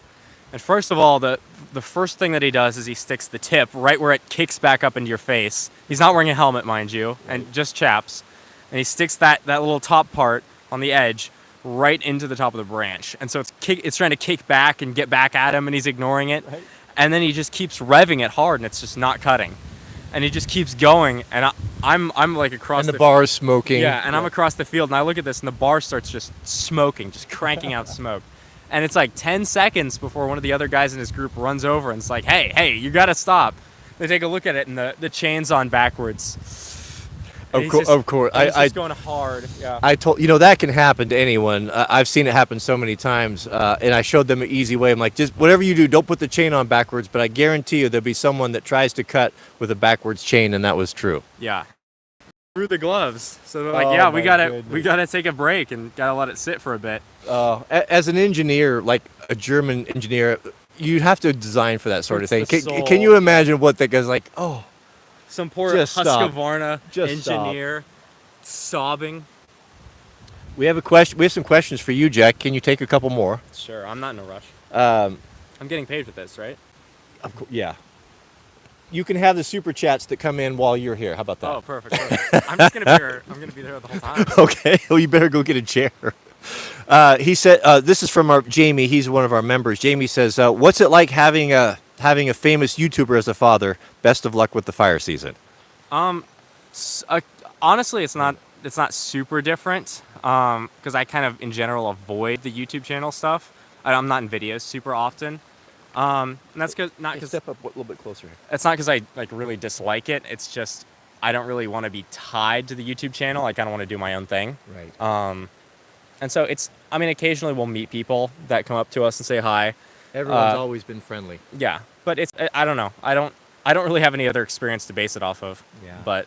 And first of all, the first thing that he does is he sticks the tip right where it kicks back up into your face. He's not wearing a helmet, mind you, and just chaps. And he sticks that little top part on the edge right into the top of the branch. And so it's trying to kick back and get back at him, and he's ignoring it. Right. And then he just keeps revving it hard, and it's just not cutting. And he just keeps going, and I'm like across and the bar is smoking. Yeah, and I'm across the field, and I look at this, and the bar starts just smoking, just cranking out smoke. And it's like 10 seconds before one of the other guys in his group runs over and it's like, hey, you got to stop. They take a look at it, and the chain's on backwards. Of course. He's just going hard. Yeah. I told that can happen to anyone. I've seen it happen so many times, and I showed them an easy way. I'm like, just whatever you do, don't put the chain on backwards. But I guarantee you, there'll be someone that tries to cut with a backwards chain, and that was true. Yeah. Through the gloves. So they're like, we gotta take a break and gotta let it sit for a bit. As an engineer, like a German engineer, you have to design for that sort of thing. Can you imagine what that guy's like? Oh. Some poor Husqvarna engineer sobbing. We have a question. We have some questions for you, Jack. Can you take a couple more? Sure. I'm not in a rush. I'm getting paid for this, right? Of course. Yeah. You can have the super chats that come in while you're here. How about that? Oh, perfect. I'm just gonna be here. I'm gonna be there the whole time. Okay. Well, you better go get a chair. He said, "This is from Jamie. He's one of our members." Jamie says, "What's it like having a famous YouTuber as a father? Best of luck with the fire season." Honestly, it's not super different because I kind of in general avoid the YouTube channel stuff. I'm not in videos super often, and that's because step up a little bit closer. It's not because I like really dislike it. It's just I don't really want to be tied to the YouTube channel. I kind of want to do my own thing. Right. And so occasionally we'll meet people that come up to us and say hi. Everyone's always been friendly. Yeah, but I don't know. I don't really have any other experience to base it off of. Yeah. But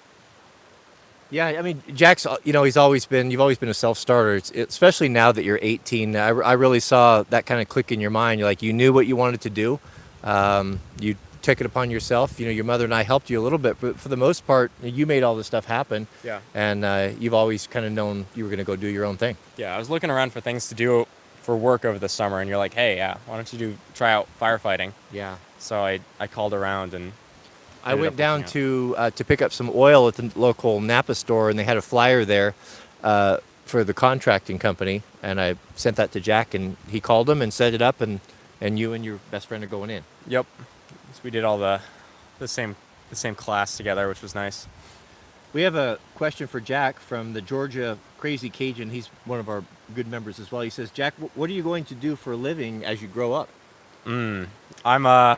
yeah, I mean, Jack's, you've always been a self-starter. Especially now that you're 18. I really saw that kind of click in your mind. You knew what you wanted to do. You took it upon yourself. Your mother and I helped you a little bit, but for the most part, you made all this stuff happen. Yeah. And you've always kind of known you were going to go do your own thing. Yeah, I was looking around for things to do for work over the summer, and you're like, hey, yeah, why don't you try out firefighting? Yeah. So I called around and I went down to pick up some oil at the local Napa store, and they had a flyer there for the contracting company, and I sent that to Jack, and he called them and set it up, and you and your best friend are going in. Yep. So we did all the same class together, which was nice. We have a question for Jack from the Georgia Crazy Cajun. He's one of our good members as well. He says, Jack, what are you going to do for a living as you grow up? I'm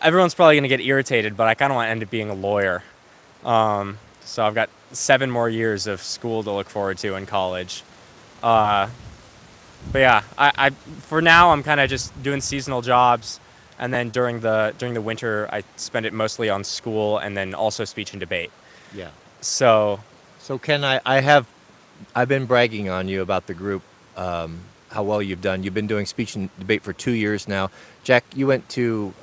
everyone's probably going to get irritated, but I kind of want to end up being a lawyer. So I've got 7 more years of school to look forward to in college. But yeah, I for now I'm kind of just doing seasonal jobs, and then during the winter I spend it mostly on school and then also speech and debate. Yeah. So Ken, I've been bragging on you about the group. how well you've done. You've been doing speech and debate for 2 years now. Jack, you went to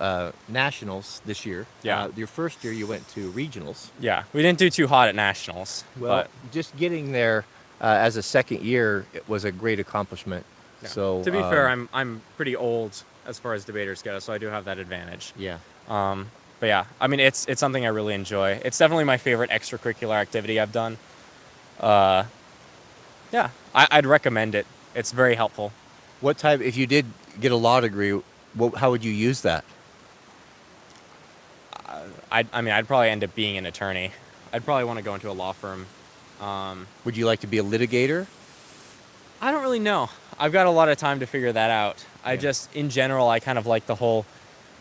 nationals this year. Yeah. Your first year, you went to regionals. Yeah, we didn't do too hot at nationals. Well, but just getting there as a second year, it was a great accomplishment. yeah. So To be fair, I'm pretty old as far as debaters go, so I do have that advantage. yeah. But yeah, I mean, it's something I really enjoy. It's definitely my favorite extracurricular activity I've done. Yeah, I'd recommend it. It's very helpful. What type? If you did get a law degree, how would you use that? I mean, I'd probably end up being an attorney. I'd probably want to go into a law firm. Would you like to be a litigator? I don't really know. I've got a lot of time to figure that out. I Yeah. just, in general, I kind of like the whole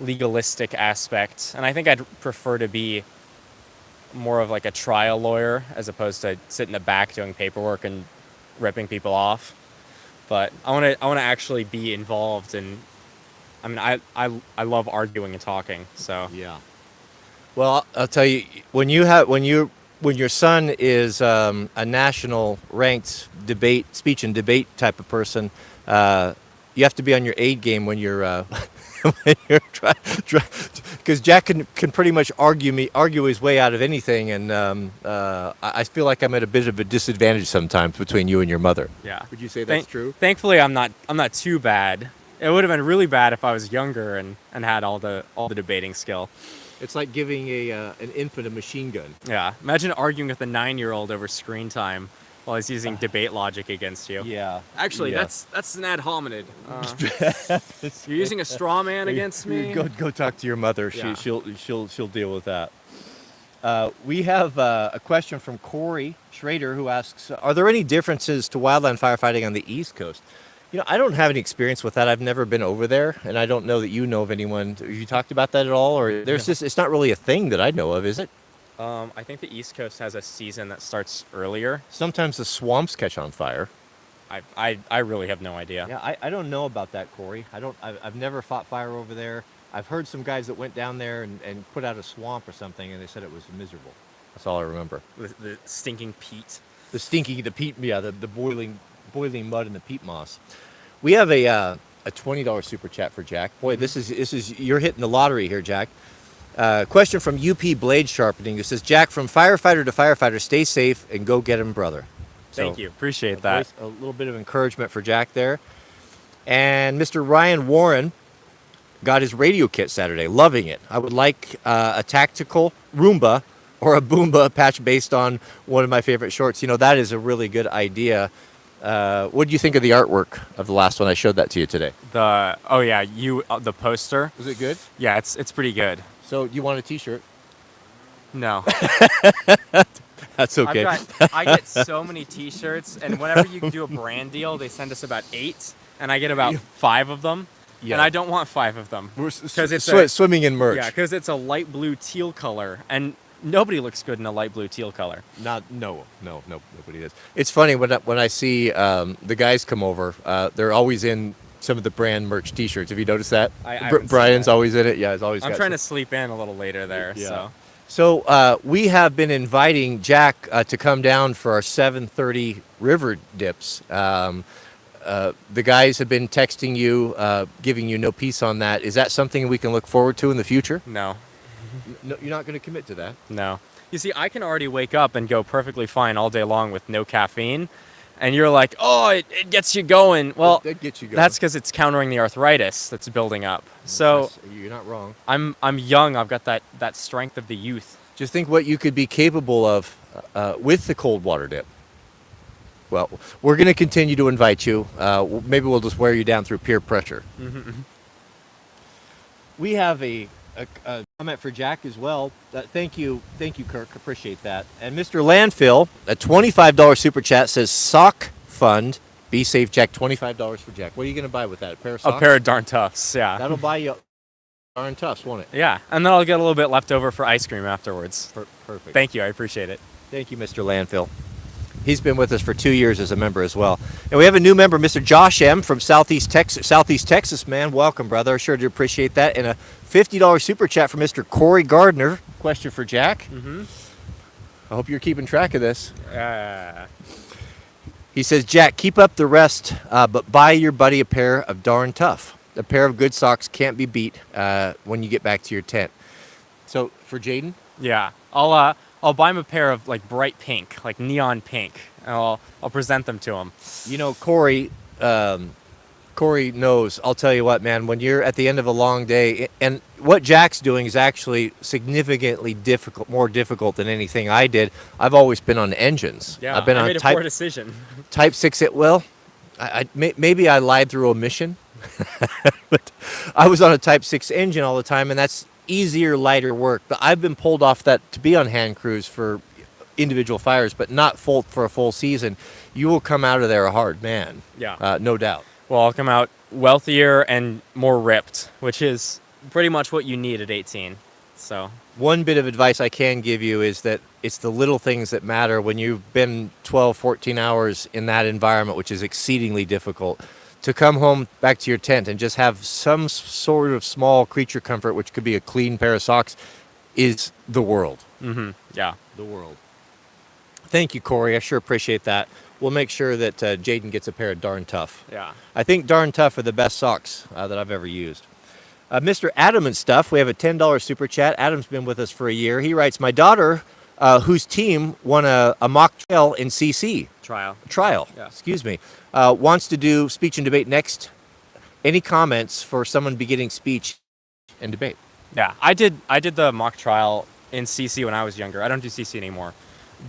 legalistic aspect, and I think I'd prefer to be more of like a trial lawyer as opposed to sit in the back doing paperwork and ripping people off. But I want to actually be involved, and I mean, I love arguing and talking. So Yeah. Well, I'll tell you, when your son is a national ranked speech and debate type of person, you have to be on your A game when you're when you're trying, because Jack can pretty much argue his way out of anything, and I feel like I'm at a bit of a disadvantage sometimes between you and your mother. yeah. Would you say that's true? Thankfully, I'm not too bad. It would have been really bad if I was younger and had all the debating skill. It's like giving an infant a machine gun. Yeah. Imagine arguing with a 9-year-old over screen time while he's using debate logic against you. Yeah. Actually, Yeah. that's an ad hominem. You're using a straw man against me. Go talk to your mother. Yeah. She'll deal with that. We have a question from Corey Schrader, who asks, are there any differences to wildland firefighting on the East Coast? You know, I don't have any experience with that. I've never been over there, and I don't know that you know of anyone. Have you talked about that at all? Or there's just, it's not really a thing that I know of, is it? I think the East Coast has a season that starts earlier. Sometimes the swamps catch on fire. I really have no idea. Yeah, I don't know about that, Corey. I've never fought fire over there. I've heard some guys that went down there and put out a swamp or something, and they said it was miserable. That's all I remember. The stinking peat. The peat, yeah, the boiling mud and the peat moss. We have a $20 super chat for Jack. Boy, this is you're hitting the lottery here, Jack. Question from UP Blade Sharpening. It says, Jack, from firefighter to firefighter, stay safe and go get him, brother. Thank you. Appreciate that. A little bit of encouragement for Jack there. And Mr. Ryan Warren got his radio kit Saturday. Loving it. I would like a tactical Roomba or a Boomba patch based on one of my favorite shorts. You know, that is a really good idea. What do you think of the artwork of the last one? I showed that to you today. The poster. Was it good? Yeah, it's pretty good. So you want a T-shirt? No. That's okay. I get so many T-shirts, and whenever you do a brand deal, they send us about 8, and I get about 5 of them. Yeah. And I don't want 5 of them because it's swimming in merch. Yeah, because it's a light blue teal color, and nobody looks good in a light blue teal color. No, nobody does. It's funny when I see the guys come over. They're always in some of the brand merch T-shirts. Have you noticed that? Brian's always in it. Yeah, he's always. I'm trying to sleep in a little later there. Yeah. So we have been inviting Jack to come down for our 7:30 river dips. The guys have been texting you, giving you no peace on that. Is that something we can look forward to in the future? No. No, you're not going to commit to that? No. You see, I can already wake up and go perfectly fine all day long with no caffeine. And you're like, oh, it gets you going. Well, it gets you going. That's because it's countering the arthritis that's building up. So you're not wrong. I'm young. I've got that strength of the youth. Just think what you could be capable of with the cold water dip. Well, we're going to continue to invite you. Maybe we'll just wear you down through peer pressure. Mm-hmm. We have a comment for Jack as well. Thank you, Kirk. Appreciate that. And Mr. Landfill, a $25 super chat says, "Sock fund, be safe, Jack." $25 for Jack. What are you going to buy with that? A pair of socks? A pair of darn toughs. Yeah. That'll buy you darn toughs, won't it? Yeah, and then I'll get a little bit left over for ice cream afterwards. Perfect. Thank you. I appreciate it. Thank you, Mr. Landfill. He's been with us for 2 years as a member as well. And we have a new member, Mr. Josh M. from Southeast Texas, man. Welcome, brother. I sure do appreciate that. And a $50 super chat from Mr. Corey Gardner. Question for Jack. Mm-hmm. I hope you're keeping track of this. He says, Jack, keep up the rest, but buy your buddy a pair of darn tough. A pair of good socks can't be beat when you get back to your tent. So for Jaden? Yeah, I'll buy him a pair of like bright pink, like neon pink, and I'll present them to him. You know, Corey knows. I'll tell you what, man, when you're at the end of a long day, and what Jack's doing is actually significantly more difficult than anything I did. I've always been on engines. Yeah, I've been I on made a poor decision. Type 6. Maybe I lied through omission, but I was on a Type 6 engine all the time, and that's easier, lighter work. But I've been pulled off that to be on hand crews for individual fires, but not full for a full season. You will come out of there a hard man. Yeah. No doubt. Well, I'll come out wealthier and more ripped, which is pretty much what you need at 18. So one bit of advice I can give you is that it's the little things that matter when you've been 12, 14 hours in that environment, which is exceedingly difficult. To come home back to your tent and just have some sort of small creature comfort, which could be a clean pair of socks, is the world. Mm-hmm. Yeah. The world. Thank you, Corey. I sure appreciate that. We'll make sure that Jaden gets a pair of darn tough. Yeah. I think darn tough are the best socks that I've ever used. Mr. Adam and Stuff, we have a $10 super chat. Adam's been with us for a year. He writes, my daughter, whose team won a mock trial in CC. Trial. Yeah. Excuse me. Wants to do speech and debate next. Any comments for someone beginning speech and debate? Yeah, I did the mock trial in CC when I was younger. I don't do CC anymore.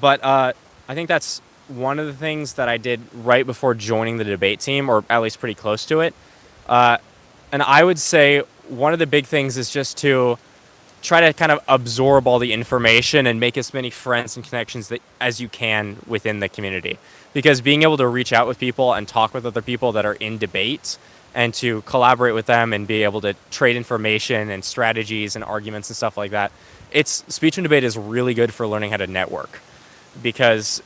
But I think that's one of the things that I did right before joining the debate team, or at least pretty close to it. And I would say one of the big things is just to try to kind of absorb all the information and make as many friends and connections as you can within the community. Because being able to reach out with people and talk with other people that are in debate and to collaborate with them and be able to trade information and strategies and arguments and stuff like that, speech and debate is really good for learning how to network. Because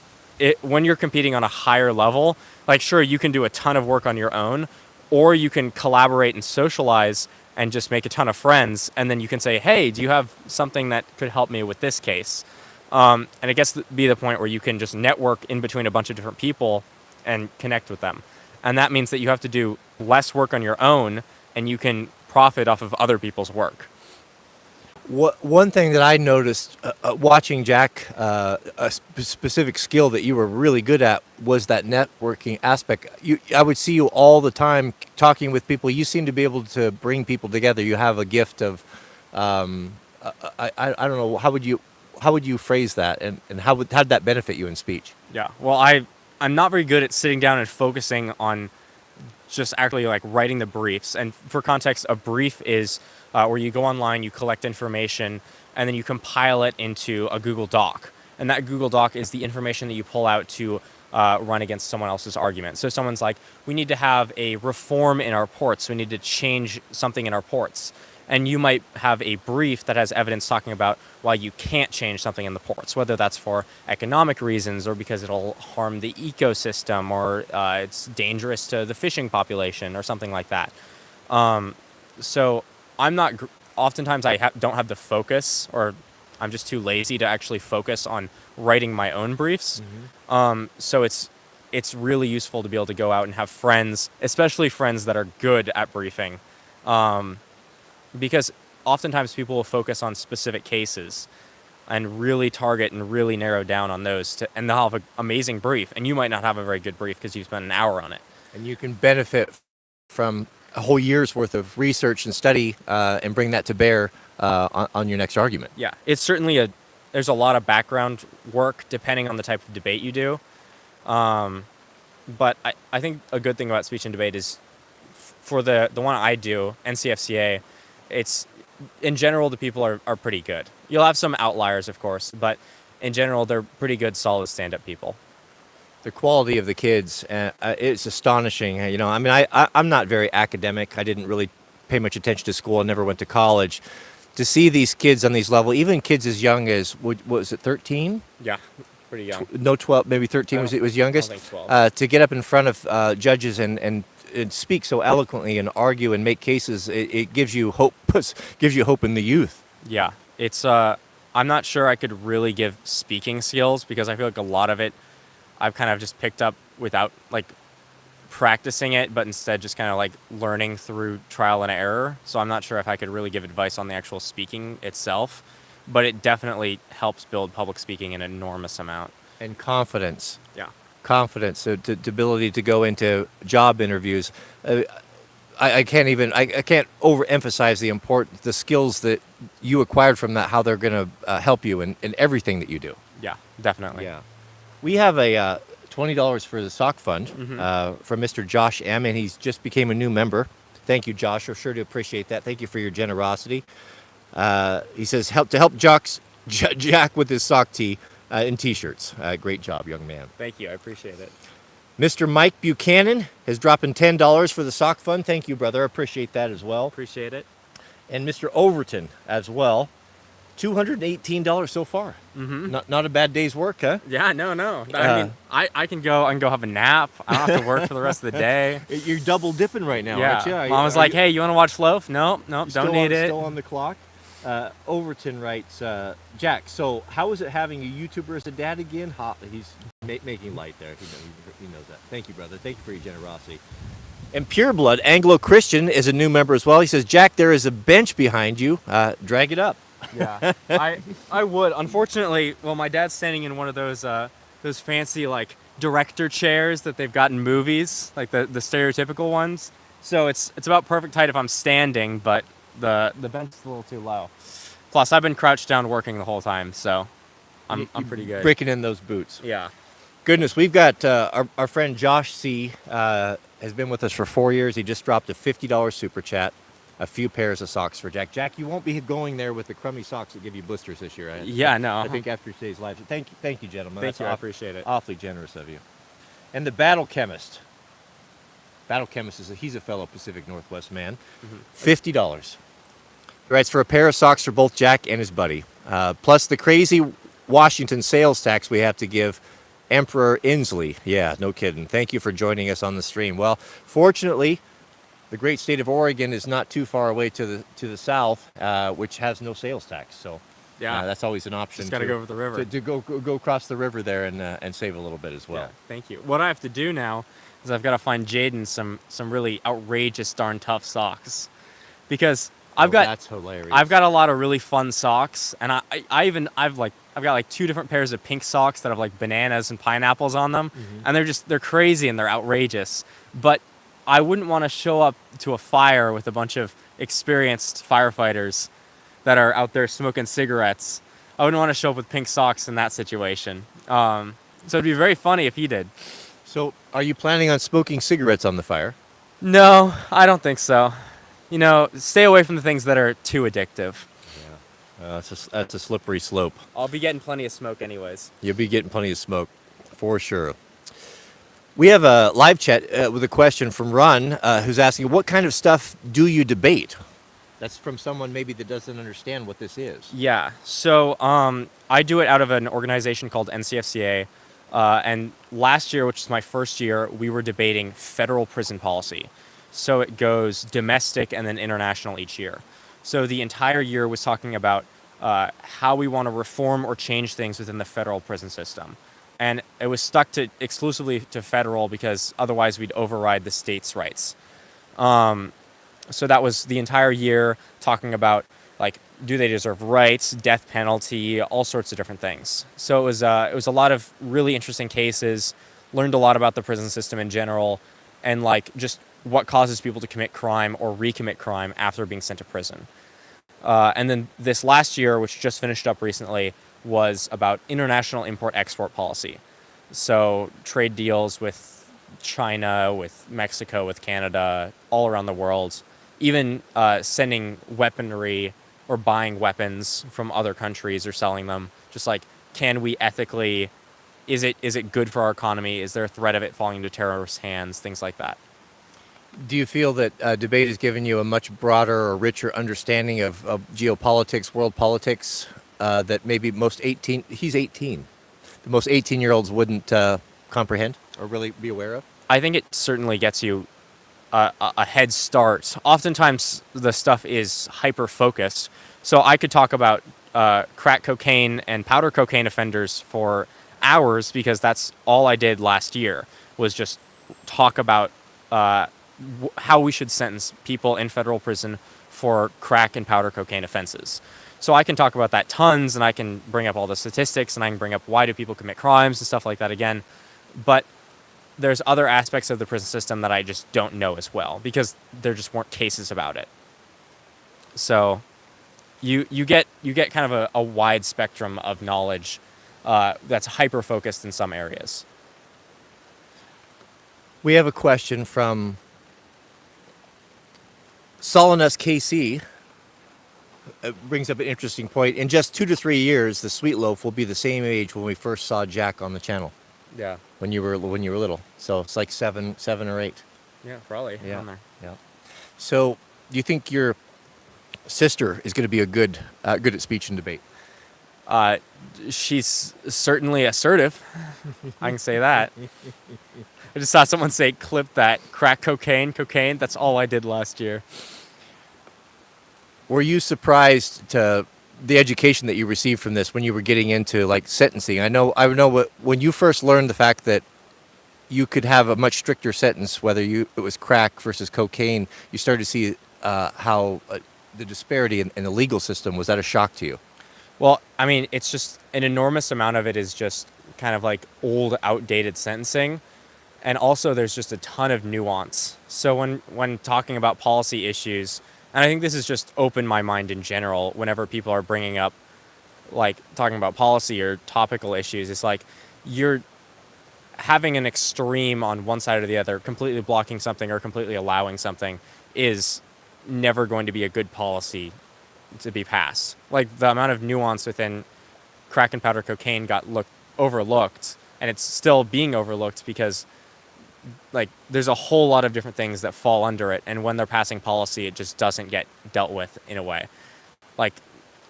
when you're competing on a higher level, like sure, you can do a ton of work on your own, or you can collaborate and socialize and just make a ton of friends, and then you can say, hey, do you have something that could help me with this case? And it gets to be the point where you can just network in between a bunch of different people and connect with them. And that means that you have to do less work on your own, and you can profit off of other people's work. One thing that I noticed watching Jack, a specific skill that you were really good at was that networking aspect. I would see you all the time talking with people. You seem to be able to bring people together. You have a gift of, I don't know, how would you phrase that, and how did that benefit you in speech? Yeah, well, I'm not very good at sitting down and focusing on just actually like writing the briefs. And for context, a brief is where you go online, you collect information, and then you compile it into a Google Doc. And that Google Doc is the information that you pull out to run against someone else's argument. So someone's like, we need to have a reform in our ports. We need to change something in our ports. And you might have a brief that has evidence talking about why you can't change something in the ports, whether that's for economic reasons or because it'll harm the ecosystem or it's dangerous to the fishing population or something like that. So I'm not, oftentimes I don't have the focus, or I'm just too lazy to actually focus on writing my own briefs. Mm-hmm. So it's really useful to be able to go out and have friends, especially friends that are good at briefing. Because oftentimes people will focus on specific cases and really target and really narrow down on those, and they'll have an amazing brief, and you might not have a very good brief because you spent an hour on it. And you can benefit from a whole year's worth of research and study and bring that to bear on your next argument. Yeah, it's certainly there's a lot of background work depending on the type of debate you do. But I think a good thing about speech and debate is for the one I do, NCFCA, it's in general the people are pretty good. You'll have some outliers, of course, but in general they're pretty good, solid stand-up people. The quality of the kids, it's astonishing. You know, I mean, I'm not very academic. I didn't really pay much attention to school. I never went to college. To see these kids on these levels, even kids as young as, was it 13? Yeah, pretty young. No, 12, maybe 13 was youngest. I don't think 12. To get up in front of judges and speak so eloquently and argue and make cases, it gives you hope. Gives you hope in the youth. Yeah, it's. I'm not sure I could really give speaking skills because I feel like a lot of it I've kind of just picked up without like practicing it, but instead just kind of like learning through trial and error. So I'm not sure if I could really give advice on the actual speaking itself, but it definitely helps build public speaking an enormous amount. And confidence. Yeah. Confidence, so the ability to go into job interviews. I can't overemphasize the skills that you acquired from that, how they're going to help you in everything that you do. Yeah, definitely. Yeah. We have a $20 for the sock fund from Mr. Josh M, and he's just became a new member. Thank you, Josh. I'm sure to appreciate that. Thank you for your generosity. He says, help Jack with his sock tee and T-shirts. Great job, young man. Thank you. I appreciate it. Mr. Mike Buchanan is dropping $10 for the sock fund. Thank you, brother. I appreciate that as well. Appreciate it. And Mr. Overton as well. $218 so far. Not a bad day's work, huh? Yeah, no. I mean, I can go have a nap. I don't have to work for the rest of the day. You're double dipping right now, aren't you? Mom was like, hey, you want to watch Loaf? No, don't need it. Still on the clock. Overton writes, Jack, so how is it having a YouTuber as a dad again? He's making light there. He knows that. Thank you, brother. Thank you for your generosity. And Pureblood Anglo-Christian is a new member as well. He says, Jack, there is a bench behind you. Drag it up. Yeah, I would. Unfortunately, well, my dad's standing in one of those fancy like director chairs that they've got in movies, like the stereotypical ones. So it's about perfect height if I'm standing, but the bench is a little too low. Plus, I've been crouched down working the whole time, so I'm pretty good. Breaking in those boots. Yeah. Goodness, we've got our friend Josh C. Has been with us for 4 years. He just dropped a $50 super chat. A few pairs of socks for Jack. Jack, you won't be going there with the crummy socks that give you blisters this year. I think after today's live. Thank you, gentlemen. Thank you. I appreciate it. Awfully generous of you. And the Battle Chemist. Battle Chemist he's a fellow Pacific Northwest man. $50. He writes for a pair of socks for both Jack and his buddy, plus the crazy Washington sales tax we have to give Emperor Inslee. Yeah, no kidding. Thank you for joining us on the stream. Well, fortunately, the great state of Oregon is not too far away to the south, which has no sales tax. So yeah, that's always an option. Just got to go over the river. To go across the river there and save a little bit as well. Yeah, thank you. What I have to do now is I've got to find Jaden some really outrageous, darn tough socks, because that's hilarious. I've got a lot of really fun socks, and I've got like 2 different pairs of pink socks that have like bananas and pineapples on them, and they're crazy and they're outrageous, but I wouldn't want to show up to a fire with a bunch of experienced firefighters that are out there smoking cigarettes. I wouldn't want to show up with pink socks in that situation. So it'd be very funny if he did. So are you planning on smoking cigarettes on the fire? No, I don't think so. Stay away from the things that are too addictive. Yeah, that's a slippery slope. I'll be getting plenty of smoke anyways. You'll be getting plenty of smoke, for sure. We have a live chat with a question from Ron, who's asking, what kind of stuff do you debate? That's from someone maybe that doesn't understand what this is. Yeah, so I do it out of an organization called NCFCA, and last year, which is my first year, we were debating federal prison policy. So it goes domestic and then international each year. So the entire year was talking about how we want to reform or change things within the federal prison system. And it was stuck exclusively to federal because otherwise we'd override the states' rights. So that was the entire year talking about, like, do they deserve rights, death penalty, all sorts of different things. So it was a lot of really interesting cases, learned a lot about the prison system in general, and like just what causes people to commit crime or recommit crime after being sent to prison. And then this last year, which just finished up recently, was about international import-export policy. So trade deals with China, with Mexico, with Canada, all around the world, even sending weaponry or buying weapons from other countries or selling them. Just like, can we ethically, is it good for our economy? Is there a threat of it falling into terrorist hands? Things like that. Do you feel that debate has given you a much broader or richer understanding of geopolitics, world politics, that maybe he's 18, the most 18-year-olds wouldn't comprehend or really be aware of? I think it certainly gets you a head start. Oftentimes the stuff is hyper-focused. So I could talk about crack cocaine and powder cocaine offenders for hours because that's all I did last year. was just talk about how we should sentence people in federal prison for crack and powder cocaine offenses. So I can talk about that tons, and I can bring up all the statistics, and I can bring up why do people commit crimes and stuff like that again. But there's other aspects of the prison system that I just don't know as well, because there just weren't cases about it. So you get kind of a wide spectrum of knowledge that's hyper focused in some areas. We have a question from Solinus KC. It brings up an interesting point. In just 2 to 3 years, the Sweet Loaf will be the same age when we first saw Jack on the channel. Yeah. When you were little. So it's like seven or 8. Yeah, probably. Yeah. On there. Yeah. So do you think your sister is going to be good at speech and debate? She's certainly assertive. I can say that. I just saw someone say, clip that, crack cocaine. That's all I did last year. Were you surprised to the education that you received from this when you were getting into like sentencing? I know when you first learned the fact that you could have a much stricter sentence whether it was crack versus cocaine, you started to see how the disparity in the legal system. Was that a shock to you? Well, I mean, it's just an enormous amount of it is just kind of like old, outdated sentencing. And also there's just a ton of nuance. So when talking about policy issues, and I think this has just opened my mind in general, whenever people are bringing up, like, talking about policy or topical issues, it's like you're having an extreme on one side or the other, completely blocking something or completely allowing something, is never going to be a good policy to be passed. Like, the amount of nuance within crack and powder cocaine got overlooked, and it's still being overlooked because, like, there's a whole lot of different things that fall under it, and when they're passing policy, it just doesn't get dealt with in a way. Like,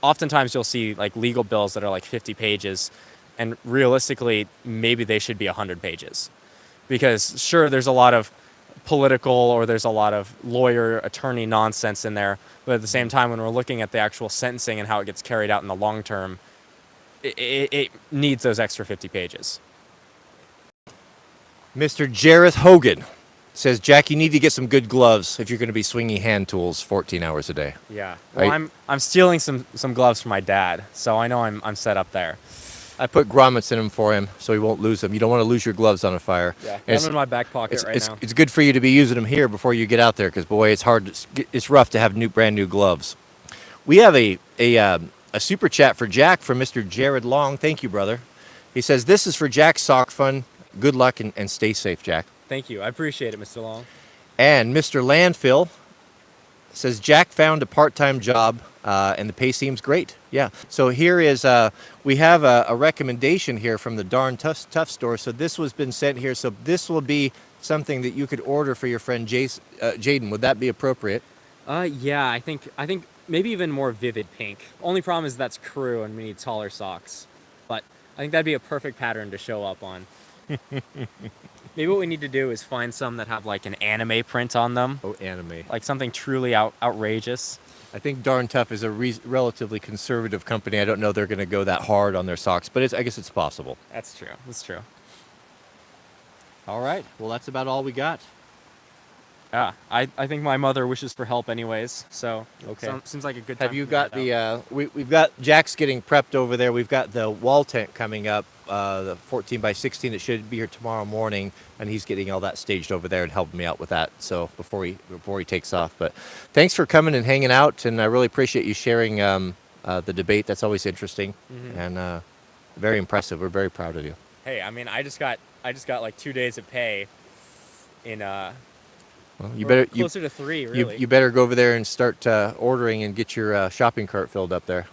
oftentimes you'll see, like, legal bills that are like 50 pages, and realistically, maybe they should be 100 pages. Because, sure, there's a lot of political or there's a lot of lawyer, attorney nonsense in there, but at the same time, when we're looking at the actual sentencing and how it gets carried out in the long term, it needs those extra 50 pages. Mr. Jareth Hogan says, Jack, you need to get some good gloves if you're going to be swinging hand tools 14 hours a day. Yeah. Well, I'm stealing some gloves from my dad, so I know I'm set up there. I put grommets in them for him so he won't lose them. You don't want to lose your gloves on a fire. Yeah, I'm in my back pocket now. It's good for you to be using them here before you get out there, because boy, it's rough to have brand new gloves. We have a super chat for Jack from Mr. Jared Long. Thank you, brother. He says, this is for Jack's sock fun. Good luck and stay safe, Jack. Thank you. I appreciate it, Mr. Long. And Mr. Landfill says, Jack found a part-time job and the pay seems great. Yeah. So here is, we have a recommendation here from the Darn Tough store. So this was been sent here. So this will be something that you could order for your friend Jaden. Would that be appropriate? Yeah, I think maybe even more vivid pink. Only problem is that's crew and we need taller socks. But I think that'd be a perfect pattern to show up on. Maybe what we need to do is find some that have like an anime print on them. Oh, anime. Like something truly outrageous. I think Darn Tough is a relatively conservative company. I don't know they're going to go that hard on their socks, but I guess it's possible. That's true. That's true. All right. Well, that's about all we got. Yeah, I think my mother wishes for help anyways, so okay. Seems like a good time. Have you got the, we've got Jack's getting prepped over there. We've got the wall tent coming up, the 14 by 16 that should be here tomorrow morning, and he's getting all that staged over there and helping me out with that, so before he takes off. But thanks for coming and hanging out, and I really appreciate you sharing the debate. That's always interesting, and very impressive. We're very proud of you. Hey, I mean, I just got like 2 days of pay in well, you better closer to 3, really. You better go over there and start ordering and get your shopping cart filled up there.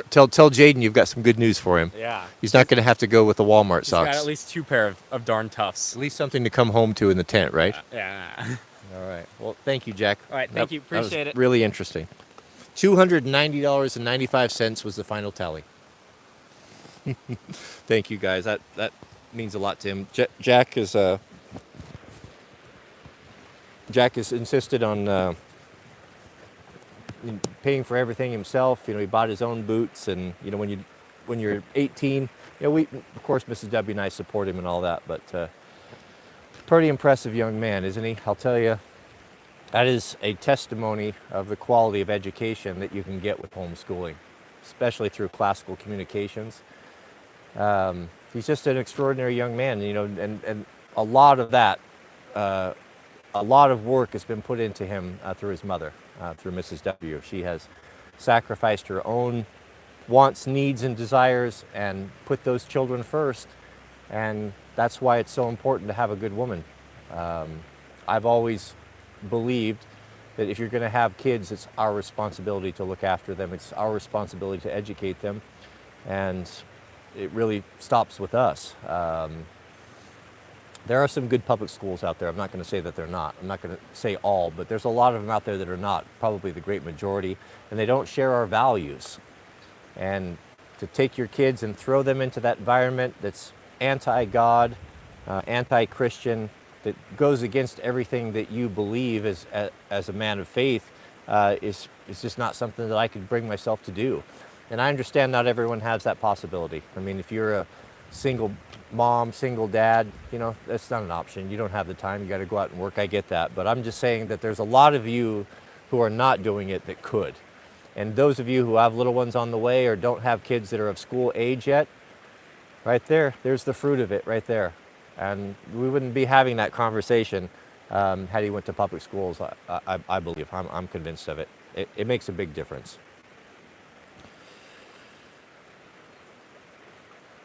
Tell Jaden you've got some good news for him. Yeah. He's not going to have to go with the Walmart socks. He's got at least 2 pair of Darn Toughs. At least something to come home to in the tent, right? Yeah. All right. Well, thank you, Jack. All right. Thank you. Appreciate it. Really interesting. $290.95 was the final tally. Thank you, guys. That means a lot to him. Jack has insisted on paying for everything himself. You know, he bought his own boots, and you know, when you're 18, you know, of course, Mrs. W and I support him and all that, but Pretty impressive young man, isn't he? I'll tell you, that is a testimony of the quality of education that you can get with homeschooling, especially through classical communications. He's just an extraordinary young man, you know, and a lot of that, a lot of work has been put into him through his mother, through Mrs. W. She has sacrificed her own wants, needs, and desires and put those children first. And that's why it's so important to have a good woman. I've always believed that if you're going to have kids, it's our responsibility to look after them. It's our responsibility to educate them. And it really stops with us. There are some good public schools out there. I'm not going to say that they're not. I'm not going to say all, but there's a lot of them out there that are not, probably the great majority, and they don't share our values. And to take your kids and throw them into that environment that's anti-God, anti-Christian, that goes against everything that you believe as a man of faith is just not something that I could bring myself to do. And I understand not everyone has that possibility. I mean, if you're a single mom, single dad, you know, that's not an option. You don't have the time. You got to go out and work. I get that. But I'm just saying that there's a lot of you who are not doing it that could. And those of you who have little ones on the way or don't have kids that are of school age yet, right there's the fruit of it right there. And we wouldn't be having that conversation had he went to public schools, I believe. I'm convinced of it. It makes a big difference.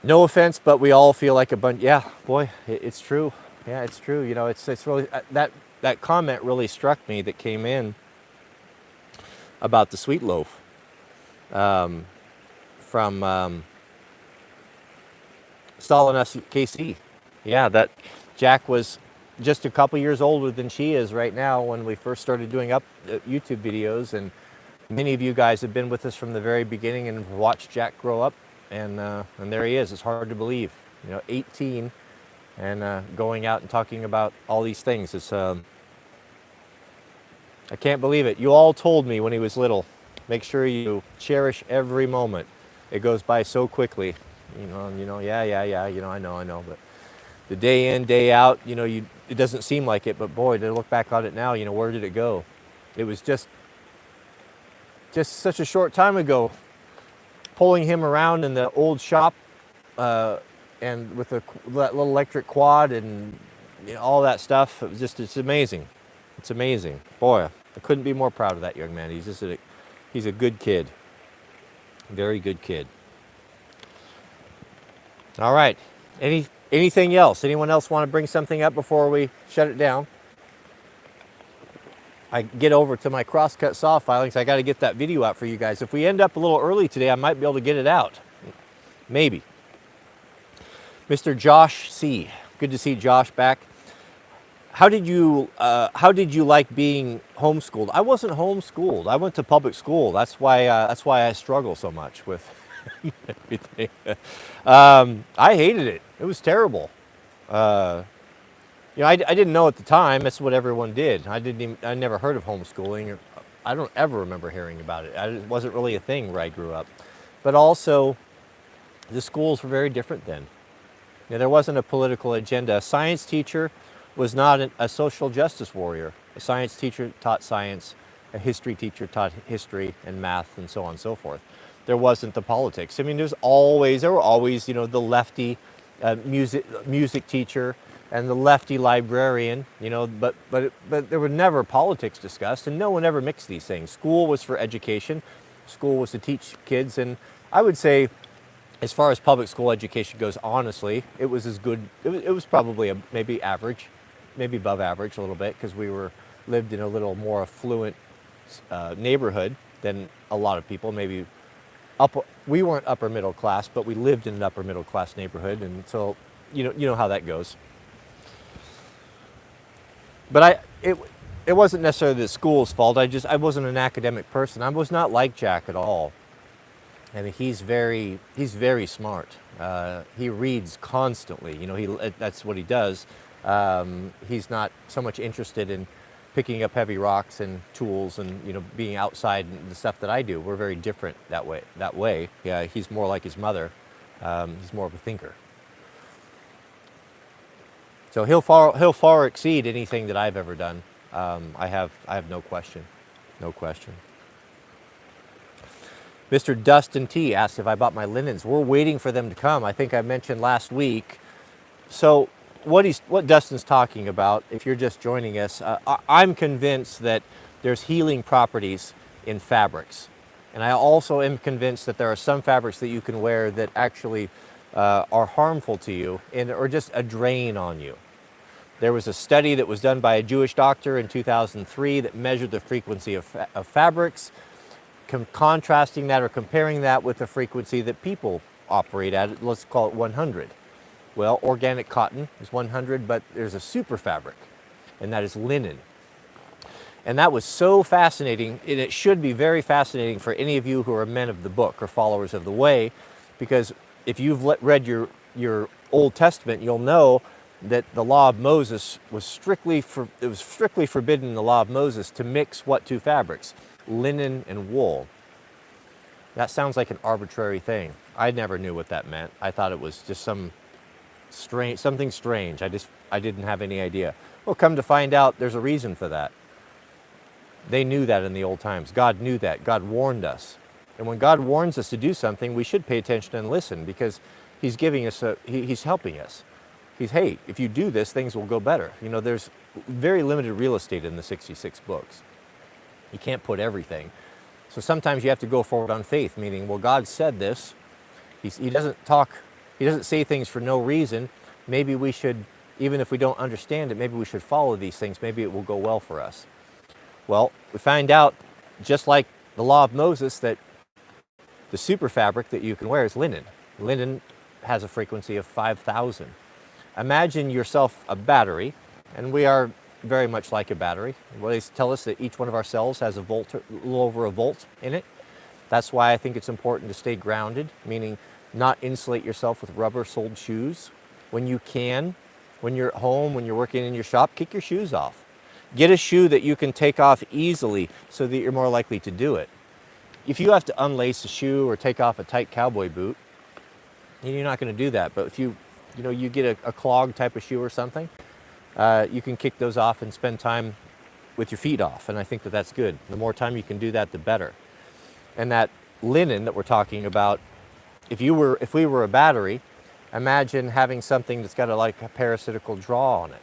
No offense, but we all feel like a bunch. Yeah, boy, it's true. Yeah, it's true. You know, it's really, that comment really struck me that came in about the sweet loaf from Stalin KC. Yeah, that Jack was just a couple years older than she is right now when we first started doing up YouTube videos, and many of you guys have been with us from the very beginning and watched Jack grow up, and there he is. It's hard to believe, you know, 18 and going out and talking about all these things. It's I can't believe it. You all told me when he was little, make sure you cherish every moment. It goes by so quickly. You know, yeah, you know, I know, but the day in, day out, you know, it doesn't seem like it, but boy, to look back on it now, you know, where did it go? It was just such a short time ago, pulling him around in the old shop and with that little electric quad and, you know, all that stuff. It was just, it's amazing. It's amazing. Boy, I couldn't be more proud of that young man. He's just he's a good kid. Very good kid. All right. Anything else? Anyone else want to bring something up before we shut it down? I get over to my Crosscut saw filings. I got to get that video out for you guys. If we end up a little early today, I might be able to get it out. Maybe. Mr. Josh C. Good to see Josh back. How did you like being homeschooled? I wasn't homeschooled. I went to public school. That's why I struggle so much with everything. I hated it. It was terrible. You know, I didn't know at the time. That's what everyone did. I never heard of homeschooling. I don't ever remember hearing about it. It wasn't really a thing where I grew up. But also, the schools were very different then. You know, there wasn't a political agenda. A science teacher was not a social justice warrior. A science teacher taught science. A history teacher taught history and math and so on and so forth. There wasn't the politics. I mean, there were always, you know, the lefty music teacher and the lefty librarian, you know, but there were never politics discussed, and no one ever mixed these things. School was for education. School was to teach kids, and I would say, as far as public school education goes, honestly, it was as good. It was probably maybe average, maybe above average a little bit, because we lived in a little more affluent neighborhood than a lot of people. Maybe we weren't upper middle class, but we lived in an upper middle class neighborhood, and so you know how that goes. But it wasn't necessarily the school's fault. I wasn't an academic person. I was not like Jack at all. I mean, he's very smart. He reads constantly. You know, that's what he does. He's not so much interested in picking up heavy rocks and tools and, you know, being outside and the stuff that I do. We're very different that way. Yeah, he's more like his mother. He's more of a thinker. So he'll far exceed anything that I've ever done. I have no question, no question. Mr. Dustin T asked if I bought my linens. We're waiting for them to come. I think I mentioned last week. So what Dustin's talking about, if you're just joining us, I'm convinced that there's healing properties in fabrics. And I also am convinced that there are some fabrics that you can wear that actually are harmful to you or just a drain on you. There was a study that was done by a Jewish doctor in 2003 that measured the frequency of fabrics, contrasting that or comparing that with the frequency that people operate at. Let's call it 100. Well, organic cotton is 100, but there's a super fabric, and that is linen. And that was so fascinating, and it should be very fascinating for any of you who are men of the book or followers of the way, because if you've read your Old Testament, you'll know that the law of Moses was strictly forbidden in the law of Moses to mix what two fabrics? Linen and wool. That sounds like an arbitrary thing. I never knew what that meant. I thought it was just something strange. I didn't have any idea. Well, come to find out, there's a reason for that. They knew that in the old times. God knew that. God warned us. And when God warns us to do something, we should pay attention and listen, because he's giving us he's helping us. Hey, if you do this, things will go better. You know, there's very limited real estate in the 66 books. You can't put everything. So sometimes you have to go forward on faith, meaning, well, God said this. He doesn't say things for no reason. Maybe we should, even if we don't understand it, maybe we should follow these things. Maybe it will go well for us. Well, we find out, just like the law of Moses, that the super fabric that you can wear is linen. Linen has a frequency of 5,000. Imagine yourself a battery, and we are very much like a battery. Well, they tell us that each one of our cells has a little over a volt in it. That's why I think it's important to stay grounded, meaning not insulate yourself with rubber-soled shoes. When you can, when you're at home, when you're working in your shop, kick your shoes off. Get a shoe that you can take off easily so that you're more likely to do it. If you have to unlace a shoe or take off a tight cowboy boot, you're not going to do that. But if you get a clog type of shoe or something, you can kick those off and spend time with your feet off. And I think that that's good. The more time you can do that, the better. And that linen that we're talking about, if we were a battery, imagine having something that's got a parasitical draw on it.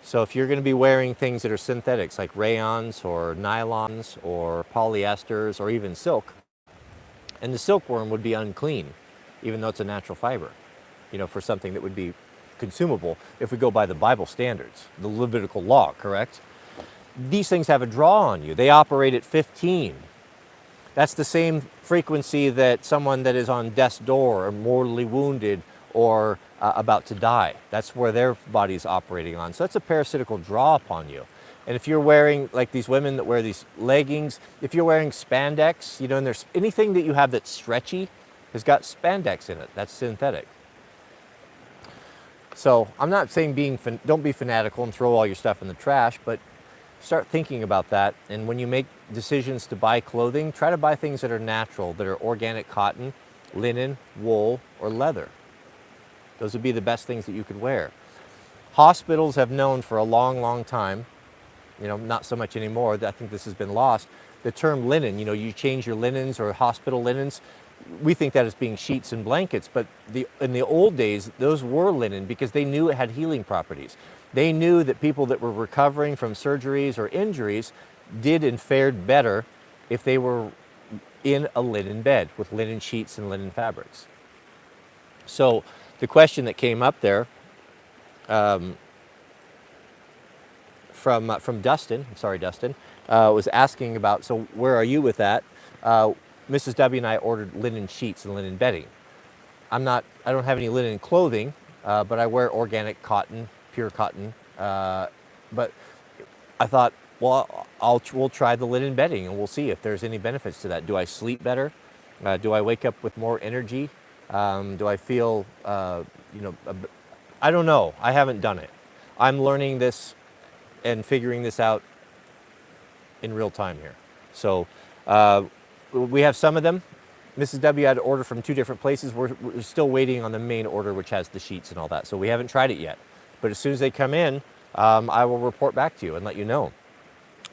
So if you're going to be wearing things that are synthetics, like rayons or nylons or polyesters or even silk, and the silkworm would be unclean, even though it's a natural fiber, for something that would be consumable if we go by the Bible standards, the Levitical law, correct? These things have a draw on you. They operate at 15. That's the same frequency that someone that is on death's door or mortally wounded or about to die. That's where their body's operating on. So that's a parasitical draw upon you. And if you're wearing, like these women that wear these leggings, if you're wearing spandex, and there's anything that you have that's stretchy has got spandex in it. That's synthetic. So I'm not saying don't be fanatical and throw all your stuff in the trash, but start thinking about that. And when you make decisions to buy clothing, try to buy things that are natural, that are organic cotton, linen, wool, or leather. Those would be the best things that you could wear. Hospitals have known for a long, long time, not so much anymore, I think this has been lost, the term linen, you change your linens or hospital linens, we think that as being sheets and blankets, but in the old days, those were linen because they knew it had healing properties. They knew that people that were recovering from surgeries or injuries did and fared better if they were in a linen bed with linen sheets and linen fabrics. So the question that came up there from Dustin, was asking about, so where are you with that? Mrs. W and I ordered linen sheets and linen bedding. I don't have any linen clothing, but I wear organic cotton, pure cotton. But I thought, well, we'll try the linen bedding and we'll see if there's any benefits to that. Do I sleep better? Do I wake up with more energy? Do I feel, I don't know. I haven't done it. I'm learning this and figuring this out in real time here. So we have some of them. Mrs. W had to order from 2 different places. We're still waiting on the main order, which has the sheets and all that. So we haven't tried it yet. But as soon as they come in, I will report back to you and let you know.